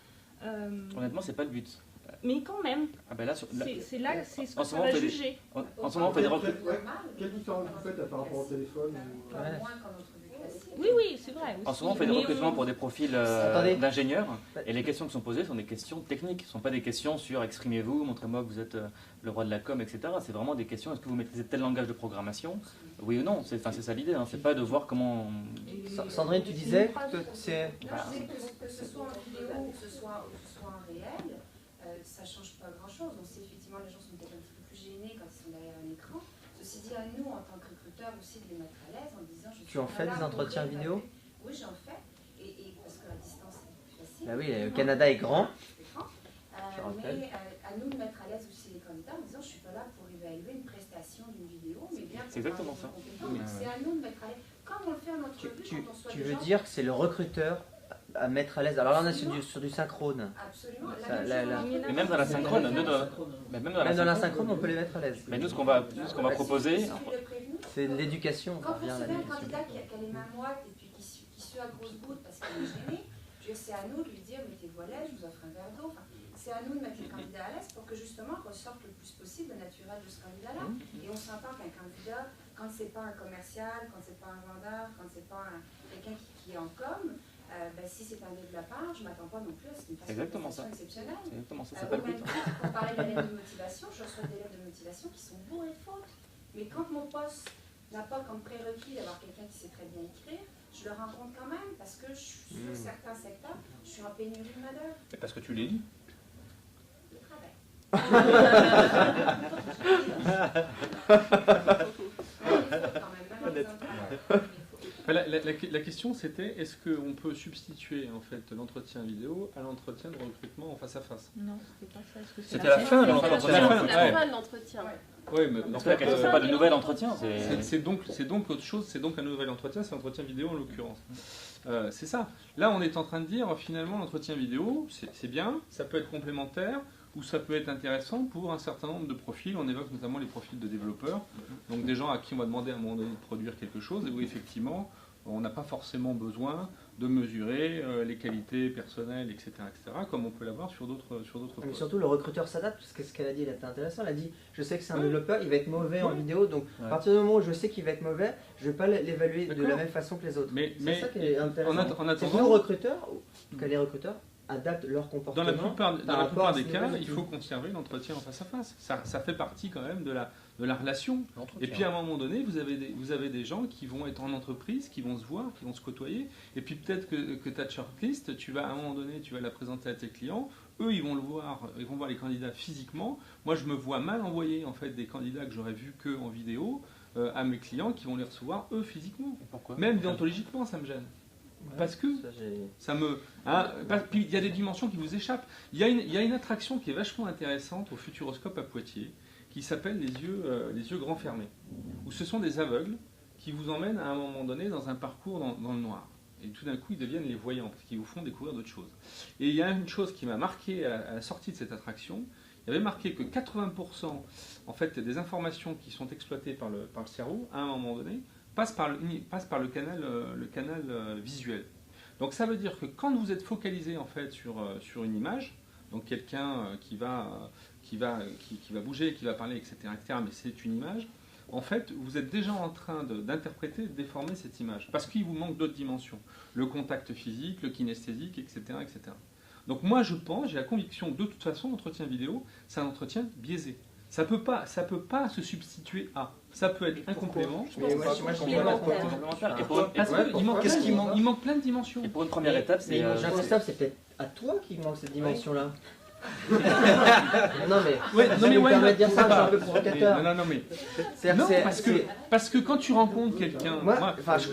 Honnêtement, c'est pas le but. Mais quand même, c'est ce que ça va juger. En ce moment, on fait des recrutements. Quelle différence vous faites par rapport au téléphone Oui, c'est vrai. En ce moment, on fait des recrutements pour des profils d'ingénieurs, et les questions qui sont posées sont des questions techniques. Ce ne sont pas des questions sur exprimez-vous, montrez-moi que vous êtes le roi de la com, etc. C'est vraiment des questions, est-ce que vous maîtrisez tel langage de programmation? Oui ou non? C'est ça l'idée, hein. C'est pas de voir comment... Sandrine, tu disais que c'est... Que ce soit en vidéo ou que ce soit en réel, ça ne change pas grand-chose. On sait effectivement les gens sont peut-être un petit peu plus gênés quand ils sont derrière un écran. Ceci dit, à nous, en tant que recruteurs, aussi de les mettre à l'aise en disant... Tu en fais des entretiens vidéo? Oui, j'en fais. Et parce que la distance est plus facile. Bah oui, le Canada est grand. Mais à nous de mettre à l'aise aussi les candidats en disant je ne suis pas là pour évaluer une prestation d'une vidéo, mais bien pour exactement ça. C'est à nous de mettre à l'aise. Comme on le fait en entrevue, quand on soit tu veux dire que c'est le recruteur à mettre à l'aise. Alors là, on est sur du synchrone. Absolument. Mais même dans la synchrone, même dans la synchrone, on peut les mettre à l'aise. Mais nous, ce qu'on va proposer, c'est l'éducation. Quand vous recevez un candidat qui a les mains moites et puis qui suit à grosse goutte parce qu'il est gêné, c'est à nous de lui dire mettez-vous à l'aise, je vous offre un verre d'eau. C'est à nous de mettre le candidat à l'aise pour que justement ressorte le plus possible le naturel de ce candidat-là. Et on s'entend qu'un candidat, quand c'est pas un commercial, quand c'est pas un vendeur, quand c'est pas quelqu'un qui est en com, si c'est un développeur, je ne m'attends pas non plus à ce qu'il fasse une prestation exceptionnelle. Exactement ça, c'est pas le but. Pour parler de l'élève de motivation, je reçois des élèves de motivation qui sont bourrés de fautes. Mais quand mon poste n'a pas comme prérequis d'avoir quelqu'un qui sait très bien écrire, je le rencontre quand même parce que sur certains secteurs, je suis en pénurie de main-d'œuvre. Et parce que tu les lis. Le travail. La question c'était est-ce qu'on peut substituer en fait l'entretien vidéo à l'entretien de recrutement en face à face? Non, c'est pas ça. C'était à la fin de l'entretien. C'est la fin de l'entretien. Oui, mais dans ce cas, ce n'est pas de nouvel entretien. C'est donc autre chose, c'est donc un nouvel entretien, c'est l'entretien vidéo en l'occurrence. C'est ça. Là, on est en train de dire finalement l'entretien vidéo, c'est bien, ça peut être complémentaire, ou ça peut être intéressant pour un certain nombre de profils. On évoque notamment les profils de développeurs, donc des gens à qui on va demander à un moment donné de produire quelque chose, et où effectivement, on n'a pas forcément besoin de mesurer les qualités personnelles, etc., comme on peut l'avoir sur d'autres postes. Mais surtout, le recruteur s'adapte, parce que ce qu'elle a dit, était intéressant. Elle a dit, je sais que c'est un développeur, il va être mauvais en vidéo, donc à partir du moment où je sais qu'il va être mauvais, je ne vais pas l'évaluer de la même façon que les autres. Mais c'est ça qui est intéressant. En attendant, c'est que nos recruteurs, que les recruteurs adaptent leur comportement. Dans la plupart des cas, ces il faut conserver l'entretien en face à face. Ça fait partie quand même de la relation. Et puis à un moment donné, vous avez des gens qui vont être en entreprise, qui vont se voir, qui vont se côtoyer. Et puis peut-être que ta shortlist, à un moment donné, tu vas la présenter à tes clients. Eux, ils vont voir les candidats physiquement. Moi, je me vois mal envoyer en fait des candidats que j'aurais vus que en vidéo à mes clients qui vont les recevoir eux physiquement. Pourquoi ? Même déontologiquement, ça me gêne. Parce que puis il y a des dimensions qui vous échappent. Il y a une attraction qui est vachement intéressante au Futuroscope à Poitiers, qui s'appelle les yeux grands fermés, où ce sont des aveugles qui vous emmènent à un moment donné dans un parcours dans le noir. Et tout d'un coup, ils deviennent les voyants, parce qu'ils vous font découvrir d'autres choses. Et il y a une chose qui m'a marqué à la sortie de cette attraction. Il y avait marqué que 80% en fait, des informations qui sont exploitées par le cerveau, à un moment donné, passe par le canal visuel. Donc ça veut dire que quand vous êtes focalisé en fait sur une image, donc quelqu'un qui va bouger, qui va parler, etc., mais c'est une image, en fait, vous êtes déjà en train d'interpréter, de déformer cette image, parce qu'il vous manque d'autres dimensions, le contact physique, le kinesthésique, etc., etc. Donc moi je pense, j'ai la conviction que de toute façon, l'entretien vidéo, c'est un entretien biaisé. Ça peut pas se substituer à. Ça peut être un complément. Il manque plein de dimensions. Et pour une première étape, c'est. Jean-Christophe, c'est peut-être à toi qu'il manque cette dimension-là. Non mais dire ça, c'est un peu provocateur. Parce que quand tu rencontres quelqu'un,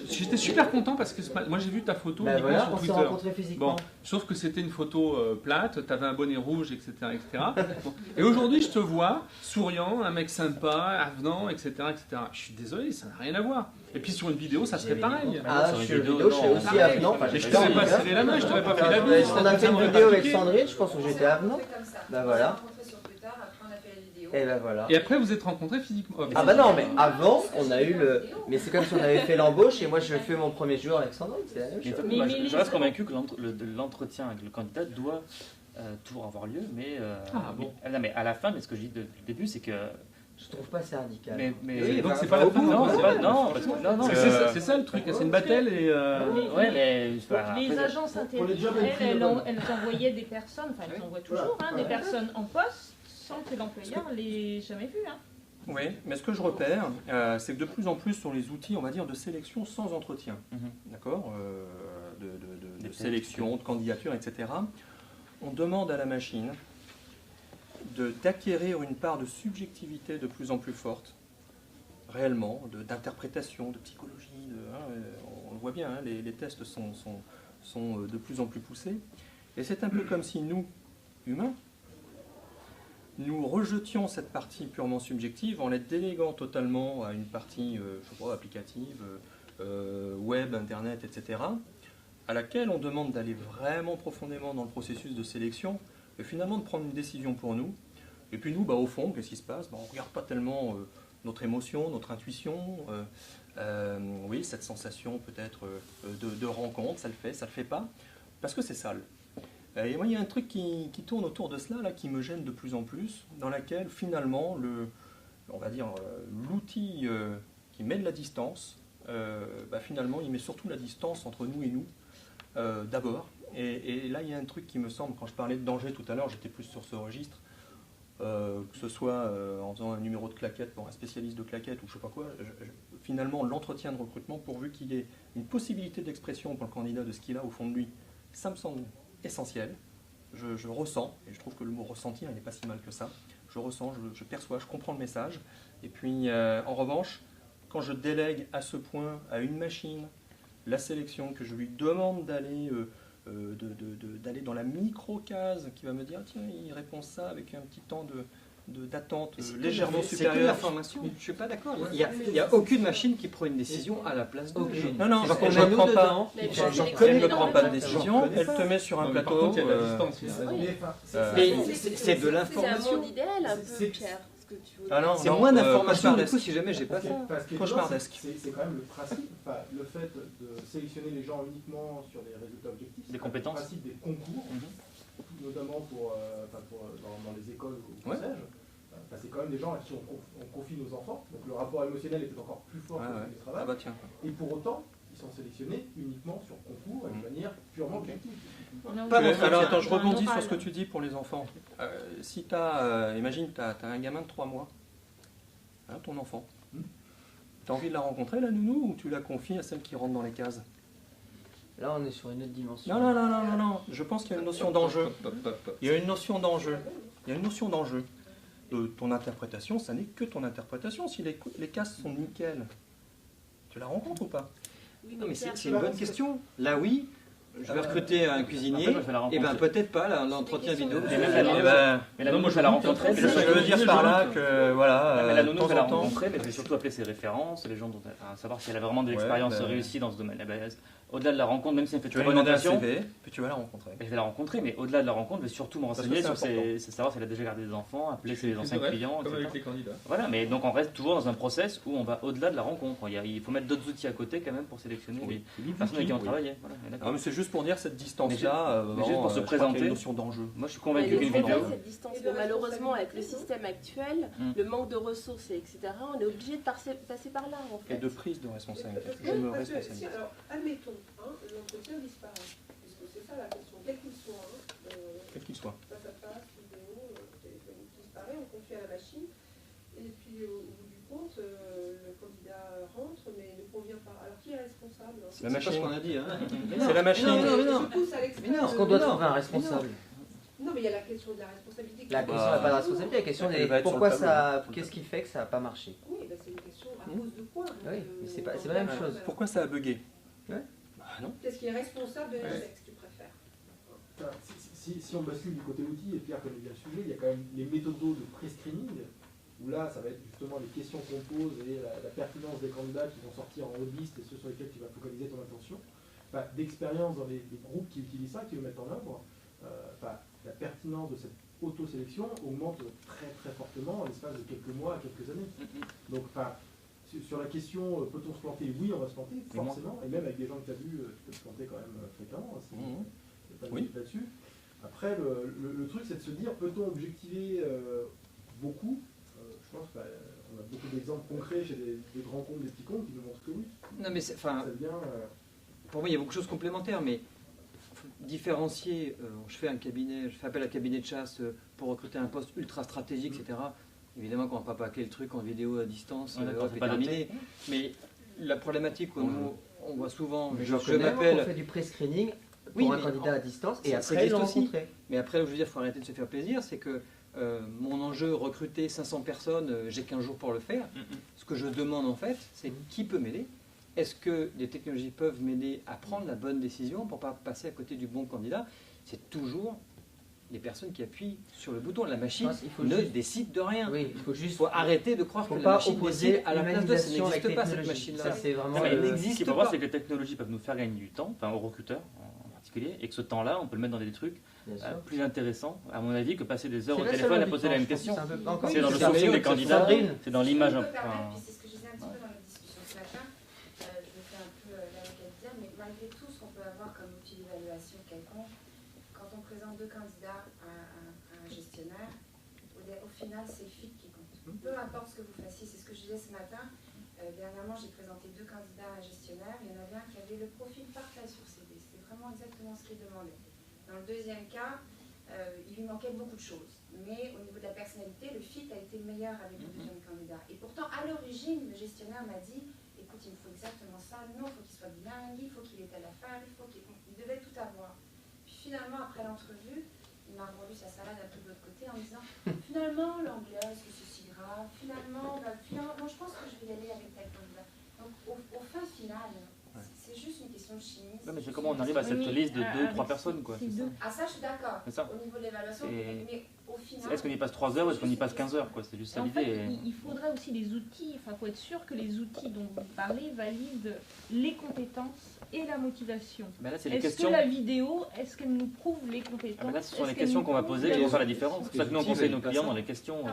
j'étais super content parce que moi j'ai vu ta photo sur Twitter. Rencontré physiquement. Bon, sauf que c'était une photo plate, tu avais un bonnet rouge, etc., etc. Bon. Et aujourd'hui je te vois souriant, un mec sympa, avenant, etc., etc. Je suis désolé, ça n'a rien à voir. Et puis sur une vidéo, ça serait pareil. Ah, sur une vidéo, je suis aussi avenant. Je t'aurais pas serré la main, je t'aurais pas fait la bise. On a fait une vidéo avec Sandrine, je pense que j'étais avenant. Bah voilà. Et ben voilà. Et après, vous êtes rencontrés physiquement. Ah bah non, mais avant, on a eu le. Mais c'est comme si on avait fait l'embauche et moi je fais mon premier jour avec Sandrine, c'est la même chose. Je reste convaincu que l'entretien avec le candidat doit toujours avoir lieu, mais à la fin, mais ce que je dis depuis le début, c'est que. Je trouve pas c'est radical. Oui, donc c'est pas la fin. Non, c'est ça le truc, c'est une battelle et. Les agences intellectuelles, elles envoyaient des personnes, enfin elles envoient toujours, des personnes en poste sans que l'employeur l'ait jamais vu. Oui, mais ce que je repère, c'est que de plus en plus sur les outils, on va dire, de sélection sans entretien, d'accord, de sélection, de candidature, etc., on demande à la machine d'acquérir une part de subjectivité de plus en plus forte, réellement, d'interprétation, de psychologie, on le voit bien, les tests sont de plus en plus poussés, et c'est un peu comme si nous, humains, nous rejetions cette partie purement subjective en la déléguant totalement à une partie applicative, web, internet, etc., à laquelle on demande d'aller vraiment profondément dans le processus de sélection et finalement de prendre une décision pour nous. Et puis nous, au fond, qu'est-ce qui se passe ? On ne regarde pas tellement notre émotion, notre intuition, oui, cette sensation peut-être de rencontre, ça le fait pas, parce que c'est sale. Et moi, il y a un truc qui tourne autour de cela, là, qui me gêne de plus en plus, dans laquelle finalement, l'outil qui met de la distance, finalement, il met surtout la distance entre nous et nous, d'abord. Et là, il y a un truc qui me semble, quand je parlais de danger tout à l'heure, j'étais plus sur ce registre, que ce soit en faisant un numéro de claquette pour un spécialiste de claquette ou je sais pas quoi, finalement, l'entretien de recrutement, pourvu qu'il y ait une possibilité d'expression pour le candidat de ce qu'il a au fond de lui, ça me semble essentiel. Je ressens, et je trouve que le mot ressentir, il n'est pas si mal que ça. Je ressens, je perçois, je comprends le message. Et puis, en revanche, quand je délègue à ce point à une machine la sélection, que je lui demande d'aller dans la micro-case qui va me dire, tiens, il répond ça avec un petit temps d'attente légèrement supérieur. C'est que l'information. Je ne suis pas d'accord. Il n'y a aucune machine qui prend une décision à la place de l'autre. Non, je ne prends pas. Elle ne prend pas de décision. Elle te met sur un plateau. C'est de l'information. C'est un monde idéal, un peu, Pierre. C'est moins d'informations du coup si jamais j'ai pas fait. Cauchemardesque. C'est quand même le principe, le fait de sélectionner les gens uniquement sur des résultats objectifs. Des compétences. Le principe des concours, notamment dans les écoles ou sais-je. C'est quand même des gens à qui on confie nos enfants. Donc le rapport émotionnel est encore plus fort que le travail. Et pour autant, ils sont sélectionnés uniquement sur concours et de manière purement objective. Alors attends, je rebondis sur ce que tu dis pour les enfants. Si tu as, imagine, tu as un gamin de 3 mois, hein, ton enfant. Tu as envie de la rencontrer, la nounou, ou tu la confies à celle qui rentre dans les cases? Là, on est sur une autre dimension. Non. Je pense qu'il y a une notion d'enjeu. Il y a une notion d'enjeu. Il y a une notion d'enjeu. Ton interprétation, ça n'est que ton interprétation. Si les cases sont nickel, tu la rencontres ou pas? Non, mais c'est une bonne question. Là, oui. Je vais recruter un cuisinier, et ben peut-être pas l'entretien vidéo. Mais la nounou, je vais la rencontrer. Je veux dire par là que, voilà, mais la nounou, je vais la rencontrer, mais je vais surtout appeler ses références, les gens dont savoir si elle a vraiment de l'expérience réussie dans ce domaine. Au-delà de la rencontre, même si elle fait une bonne impression, puis tu vas la rencontrer. Je vais la rencontrer, mais au-delà de la rencontre, je vais surtout me renseigner sur savoir si elle a déjà gardé des enfants, appeler ses anciens clients, comme etc. avec les candidats. Voilà, mais donc on reste toujours dans un process où on va au-delà de la rencontre. Il faut mettre d'autres outils à côté quand même pour sélectionner les personnes avec qui on travaille. Non, mais c'est juste pour dire cette distance-là, juste pour se présenter. Une notion d'enjeu. Moi, je suis convaincu qu'une vidéo. Cette distance, malheureusement, avec le système actuel, le manque de ressources, etc., on est obligé de passer par là, en fait. Et de prise de responsabilité. Je me responsabilise. Alors, admettons, l'entretien disparaît. Puisque c'est ça la question, quel qu'il soit. Quel qu'il soit. Face à face, vidéo, téléphonique disparaît, on confie à la machine. Et puis, au bout du compte, le candidat rentre, mais ne convient pas. Alors, qui est responsable? C'est la machine. C'est pas ce qu'on a dit. C'est la machine. Est-ce qu'on doit trouver un responsable? Non, mais il y a la question de la responsabilité. La question n'est pas de responsabilité, la question est pourquoi ça, qu'est-ce qui fait que ça n'a pas marché? Oui, c'est une question à cause de quoi? Oui, mais c'est pas la même chose. Pourquoi ça a bugué? Non. Qu'est-ce qui est responsable de l'échec, si tu préfères? Si on bascule du côté outil, et Pierre connaît bien le sujet, il y a quand même les méthodes de pré-screening, où là, ça va être justement les questions qu'on pose et la pertinence des candidats qui vont sortir en haut de liste et ceux sur lesquels tu vas focaliser ton attention. D'expérience dans les groupes qui utilisent ça, qui le mettent en œuvre, la pertinence de cette auto-sélection augmente très très fortement en l'espace de quelques mois à quelques années. Donc, sur la question, peut-on se planter? Oui, on va se planter, forcément, et même avec des gens que tu as vus, tu peux te planter quand même fréquemment, pas de doute là-dessus. Après, le truc, c'est de se dire, peut-on objectiver beaucoup? Je pense qu'on a beaucoup d'exemples concrets chez des grands comptes, des petits comptes qui nous montrent que oui. Non, mais pour moi, il y a beaucoup de choses complémentaires, mais différencier, je fais appel à un cabinet de chasse pour recruter un poste ultra stratégique, etc. Évidemment qu'on ne va pas paquer le truc en vidéo à distance, et terminé. Mais la problématique, on voit souvent, je m'appelle... On fait du pré-screening pour un candidat à distance et après le rencontrer. Mais après, je veux dire, il faut arrêter de se faire plaisir, c'est que mon enjeu, recruter 500 personnes, j'ai 15 jours pour le faire. Ce que je demande en fait, c'est qui peut m'aider? Est-ce que les technologies peuvent m'aider à prendre la bonne décision pour ne pas passer à côté du bon candidat? C'est toujours les personnes qui appuient sur le bouton. La machine décide de rien. Oui, il faut arrêter de croire que la machine décide à la place de ça. n'existe pas cette machine-là. C'est vraiment. Ce qu'il faut voir, c'est que les technologies peuvent nous faire gagner du temps, enfin aux recruteurs en particulier, et que ce temps-là, on peut le mettre dans des trucs plus intéressants, à mon avis, que passer des heures au téléphone à poser la même question. C'est dans le sourcing des candidats, c'est dans l'image. C'est ce que je disais un petit peu dans la discussion ce matin. Je me fais un peu l'avocat de dire, mais malgré tout ce qu'on peut avoir comme outil d'évaluation quelconque, quand on présente deux candidats à un gestionnaire, au final, c'est le fit qui compte. Peu importe ce que vous fassiez, c'est ce que je disais ce matin. Dernièrement, j'ai présenté deux candidats à un gestionnaire. Il y en avait un qui avait le profil parfait sur CV. C'était vraiment exactement ce qu'il demandait. Dans le deuxième cas, il lui manquait beaucoup de choses. Mais au niveau de la personnalité, le fit a été meilleur avec le deuxième candidat. Et pourtant, à l'origine, le gestionnaire m'a dit, écoute, il me faut exactement ça. Non, il faut qu'il soit bilingue, il faut qu'il ait à la fin, il devait tout avoir. Puis finalement, après l'entrevue, il m'a rendu sa salade un peu de l'autre côté en me disant, finalement, l'anglais, est-ce que c'est si grave? Finalement, non, je pense que je vais y aller avec tel candidat. Donc, au fin final, c'est juste une question de chimie. Ouais, mais c'est comment on arrive à cette liste de 2-3 personnes, quoi. Ah, ça, je suis d'accord. Au niveau de l'évaluation, mais au final. Est-ce qu'on y passe 3 heures ou est-ce qu'on y passe 15 heures, quoi? C'est juste ça l'idée. Il faudrait aussi des outils, il faut être sûr que les outils dont vous parlez valident les compétences et la motivation. Est-ce que la vidéo, est-ce qu'elle nous prouve les compétences? Là, ce sont les questions qu'on va poser qui vont faire la différence. C'est pour ça que nous, on conseille nos clients dans les questions.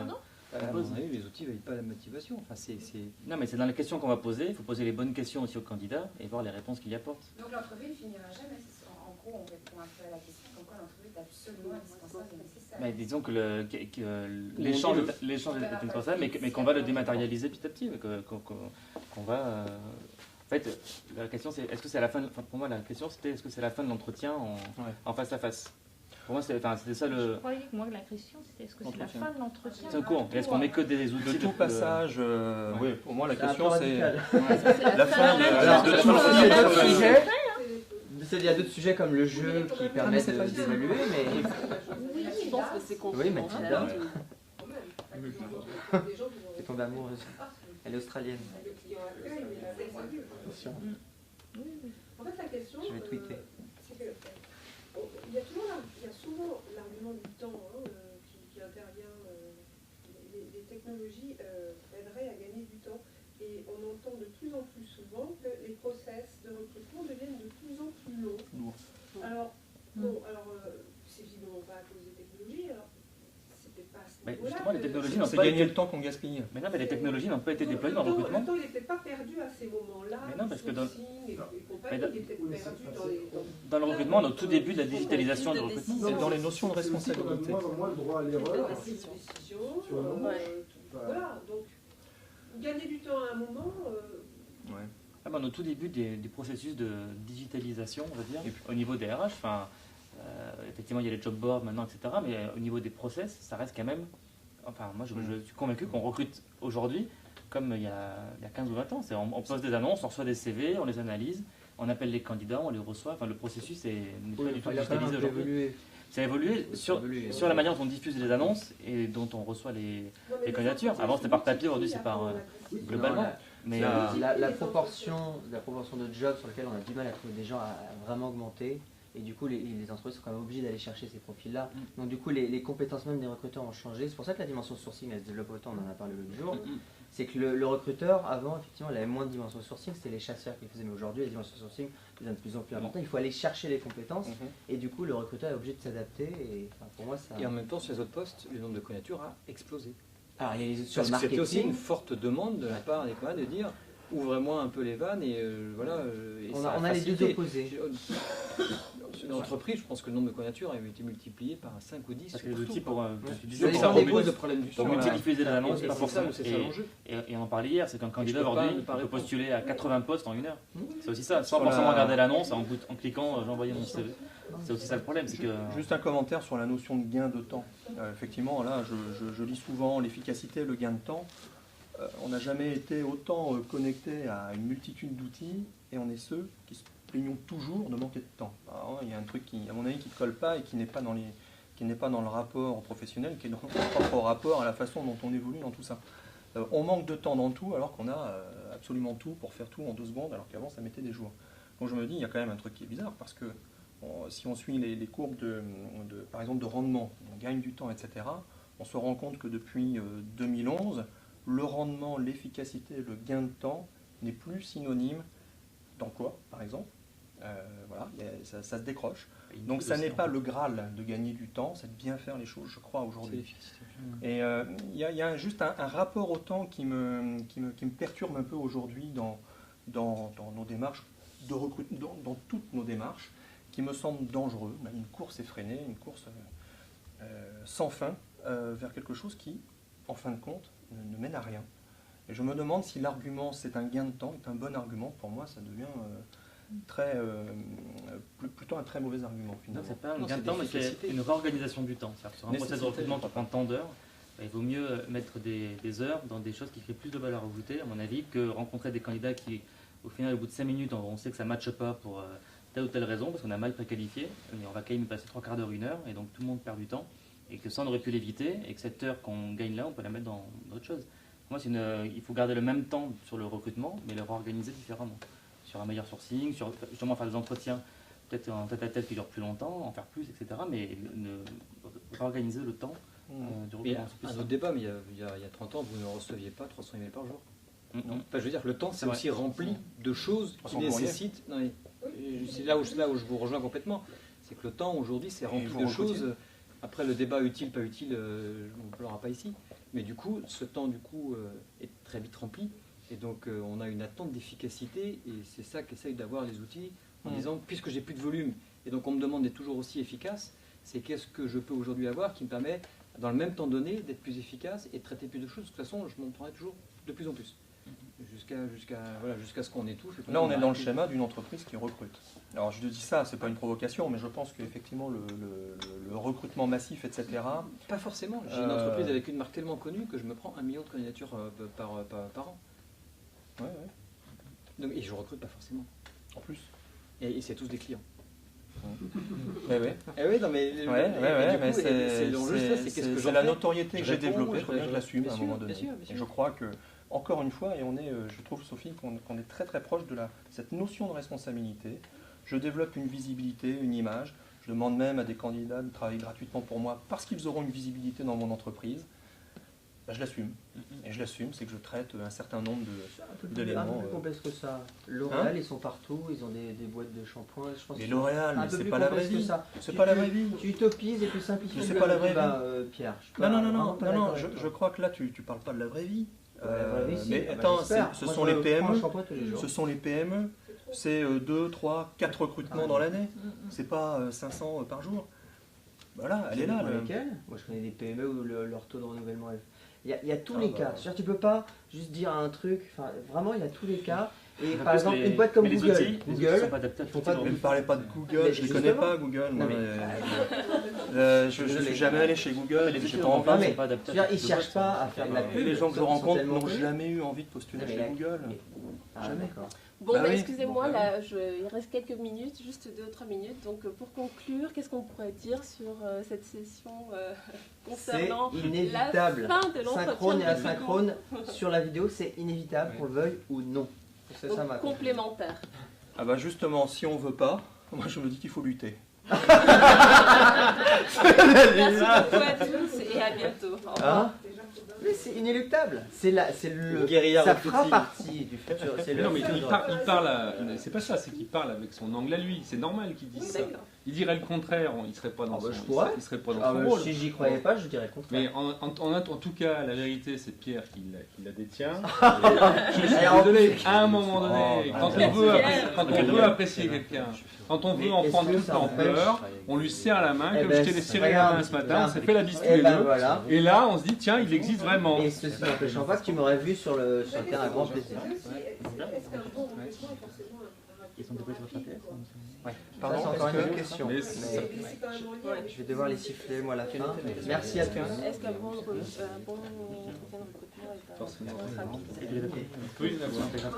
Les outils ne valident pas la motivation. Non, mais c'est dans les questions qu'on va poser. Il faut poser les bonnes questions aussi aux candidats et voir les réponses qu'il y apporte. Donc l'entrevue ne finira jamais. En gros, on répond un peu à la question comme quoi l'entrevue est absolument indispensable et nécessaire. Mais disons que l'échange est indispensable, mais qu'on va le dématérialiser petit à petit, qu'on va En fait, la question c'est est-ce que c'est à la fin, pour moi la question c'était est-ce que c'est la fin de l'entretien en face à face. Pour moi c'était ça le. Je croyais que moi la question c'était est-ce que c'est la fin de l'entretien. C'est court. Est-ce qu'on met que des outils de tout passage Oui, pour moi la question c'est la fin de tout il y a d'autres sujets comme le jeu qui permettent d'évaluer, mais. Oui, je pense que c'est compliqué. Oui, Mathilda. Elle est tombée amoureuse. Elle est australienne. Attention. En fait, la question, je vais tweeter. C'est que il y a souvent l'argument du temps qui intervient. Les technologies aideraient à gagner du temps. Et on entend de plus en plus souvent que les process de recrutement deviennent de plus en plus longs. Alors, c'est visiblement pas à cause des technologies. Alors, c'était pas à ce niveau-là. Justement, les technologies c'est gagner le temps qu'on gaspille. Mais non, mais les technologies n'ont pas été déployées dans le recrutement. Le temps, il n'était pas perdu à ces moments-là. Mais non, parce que dans dans le recrutement, au tout début de la digitalisation du recrutement, c'est dans les notions de responsabilité. Moi, le droit à l'erreur. Voilà, donc gagner du temps à un moment. Au tout début des processus de digitalisation, on va dire, au niveau des RH, effectivement il y a les job boards maintenant, etc. Mais au niveau des process, ça reste quand même. Enfin, moi je suis convaincu qu'on recrute aujourd'hui comme il y a 15 ou 20 ans. On poste des annonces, on reçoit des CV, on les analyse, on appelle les candidats, on les reçoit. Enfin, le processus n'est pas du tout digitalisé aujourd'hui. Ça a évolué sur la manière dont on diffuse les annonces et dont on reçoit les candidatures. Avant c'était par papier, aujourd'hui c'est par globalement. Mais la proportion de jobs sur lesquels on a du mal à trouver des gens a vraiment augmenté. Et du coup, les entreprises sont quand même obligées d'aller chercher ces profils-là. Donc du coup, les compétences même des recruteurs ont changé. C'est pour ça que la dimension sourcing, elle se développe autant, on en a parlé l'autre jour. C'est que le recruteur, avant, effectivement, il avait moins de dimension sourcing, c'était les chasseurs qui le faisaient. Mais aujourd'hui, les dimensions sourcing deviennent de plus en plus importantes. Il faut aller chercher les compétences. Et du coup, le recruteur est obligé de s'adapter. Et pour moi, ça... Et en même temps, sur les autres postes, le nombre de candidatures a explosé. Alors, il y a sur le marketing, c'était aussi une forte demande de la part des candidats de dire ouvrez-moi un peu les vannes et voilà. Et on a les deux opposés. Une entreprise, je pense que le nombre de candidatures a été multiplié par 5 ou 10. Parce que les outils pour multiplier les annonces, c'est pour ça que c'est ça l'enjeu. Et on en parlait hier, c'est qu'un candidat aujourd'hui peut postuler à 80 postes en 1 heure. C'est aussi ça, sans forcément regarder l'annonce, en cliquant j'envoyais mon CV. C'est aussi ça le problème. Juste un commentaire sur la notion de gain de temps. Effectivement, là, je lis souvent l'efficacité, le gain de temps. On n'a jamais été autant connecté à une multitude d'outils et on est ceux qui se plaignons toujours de manquer de temps. Alors, il y a un truc qui, à mon avis, qui ne colle pas et qui n'est pas dans le rapport professionnel, qui est dans notre propre rapport à la façon dont on évolue dans tout ça. On manque de temps dans tout alors qu'on a absolument tout pour faire tout en 2 secondes, alors qu'avant ça mettait des jours. Donc je me dis, il y a quand même un truc qui est bizarre parce que si on suit les courbes par exemple de rendement, on gagne du temps, etc., on se rend compte que depuis 2011, le rendement, l'efficacité, le gain de temps n'est plus synonyme d'emploi, par exemple. Voilà, ça se décroche. Donc ça n'est pas le Graal de gagner du temps, c'est de bien faire les choses, je crois, aujourd'hui. Et il y a juste un rapport au temps qui me perturbe un peu aujourd'hui dans nos démarches de recrutement, dans toutes nos démarches, qui me semble dangereux. Une course effrénée, une course sans fin vers quelque chose qui, en fin de compte, ne mène à rien. Et je me demande si l'argument c'est un gain de temps, est un bon argument. Pour moi, ça devient plutôt un très mauvais argument, finalement. C'est pas un gain de temps, mais c'est une réorganisation du temps. Sur un processus de recrutement qui prend tant d'heures, il vaut mieux mettre des heures dans des choses qui créent plus de valeur ajoutée, à mon avis, que rencontrer des candidats qui, au final, au bout de 5 minutes, on sait que ça ne matche pas pour telle ou telle raison, parce qu'on a mal préqualifié, mais on va quand même y passer 3 quarts d'heure, 1 heure, et donc tout le monde perd du temps, et que ça, on aurait pu l'éviter, et que cette heure qu'on gagne là, on peut la mettre dans d'autres choses. Moi, il faut garder le même temps sur le recrutement, mais le réorganiser différemment. Sur un meilleur sourcing, sur justement faire des entretiens, peut-être un tête-à-tête qui dure plus longtemps, en faire plus, etc. Mais réorganiser le temps du recrutement. Un autre débat, mais il y a 30 ans, vous ne receviez pas 300 emails par jour. Non. Enfin, je veux dire, le temps, c'est aussi rempli de choses qui nécessitent... C'est là où je vous rejoins complètement. C'est que le temps, aujourd'hui, c'est rempli de choses... Après, le débat utile, pas utile, on ne parlera pas ici. Mais du coup, ce temps est très vite rempli. Et donc, on a une attente d'efficacité. Et c'est ça qu'essayent d'avoir les outils en disant, puisque j'ai plus de volume, et donc on me demande d'être toujours aussi efficace, c'est qu'est-ce que je peux aujourd'hui avoir qui me permet, dans le même temps donné, d'être plus efficace et de traiter plus de choses. De toute façon, je m'en prendrai toujours de plus en plus. jusqu'à ce qu'on étouffe. Là, on est dans le schéma d'une entreprise qui recrute. Alors, je te dis ça, c'est pas une provocation, mais je pense qu'effectivement, le recrutement massif, etc. Pas forcément. J'ai une entreprise avec une marque tellement connue que je me prends 1 million de candidatures par an. Ouais. Donc, et je recrute pas forcément. En plus. Et c'est tous des clients. Ouais. Non, mais c'est l'enjeu, c'est qu'est-ce que j'en fais. La notoriété que j'ai développée, je l'assume à un moment donné. Bien sûr. Et je crois que, encore une fois, et je trouve, Sophie, qu'on est très très proche de cette notion de responsabilité. Je développe une visibilité, une image. Je demande même à des candidats de travailler gratuitement pour moi parce qu'ils auront une visibilité dans mon entreprise. Je l'assume. Et je l'assume, c'est que je traite un certain nombre d'éléments. Un peu plus complexe que ça. L'Oréal, ils sont partout, ils ont des boîtes de shampoing. Mais L'Oréal, mais c'est pas la vraie vie. C'est pas la vraie vie. Tu utopises et tu simplifies. Mais c'est pas la vraie vie. Pierre. Non, je crois que là, tu parles pas de la vraie vie. Mais attends, ce sont les PME. C'est 2, 3, 4 recrutements dans l'année. C'est pas 500 par jour. Voilà, elle est là. Moi, je connais des PME où leur taux de renouvellement est... Il y a tous les cas. C'est-à-dire, tu peux pas juste dire un truc. Enfin, vraiment, il y a tous les cas. Et par exemple, une boîte comme Google. Ne me parlez pas de Google, je ne les connais pas, Google. Je ne suis jamais allé chez Google, et j'ai pas envie. Ils ne cherchent pas à faire de la pub. Les gens que je rencontre n'ont jamais eu envie de postuler chez Google. Jamais. Bon, excusez-moi, là, il reste quelques minutes, juste 2 ou 3 minutes. Donc, pour conclure, qu'est-ce qu'on pourrait dire sur cette session concernant la fin de l'entretien synchrone et asynchrone sur la vidéo, c'est inévitable, qu'on le veuille ou non. Donc, ça complémentaire. Ah bah justement, si on veut pas, moi je me dis qu'il faut lutter. Merci beaucoup à tous et à bientôt. Au revoir. Mais c'est inéluctable. Ça fera partie du futur. Non, mais il parle. C'est pas ça, c'est qu'il parle avec son angle à lui. C'est normal qu'il dise ça. Il dirait le contraire, il serait pas dans son rôle. Si j'y croyais pas, je dirais le contraire. Mais en tout cas, la vérité, c'est Pierre qui la détient. Je suis désolé. À un moment donné, quand on veut apprécier quelqu'un, quand on veut en prendre toute l'ampleur, on lui serre la main, comme je t'ai serré la main ce matin, on s'est fait la bise tous les deux. Et là, on se dit, tiens, il existe vraiment. Et ceci n'empêchant pas que tu m'aurais vu sur le terrain à grand plaisir. Pardon, c'est encore une autre question. Je vais devoir les siffler, moi, à la fin. Merci à tous. Est-ce qu'un bon entretien de recrutement est rapide?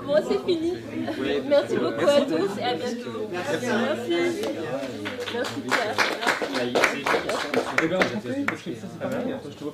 Bon, c'est fini. Merci beaucoup à tous et à bientôt. Merci. Merci Pierre. Eh bien, parce que ça, c'est pas mal. Je te vois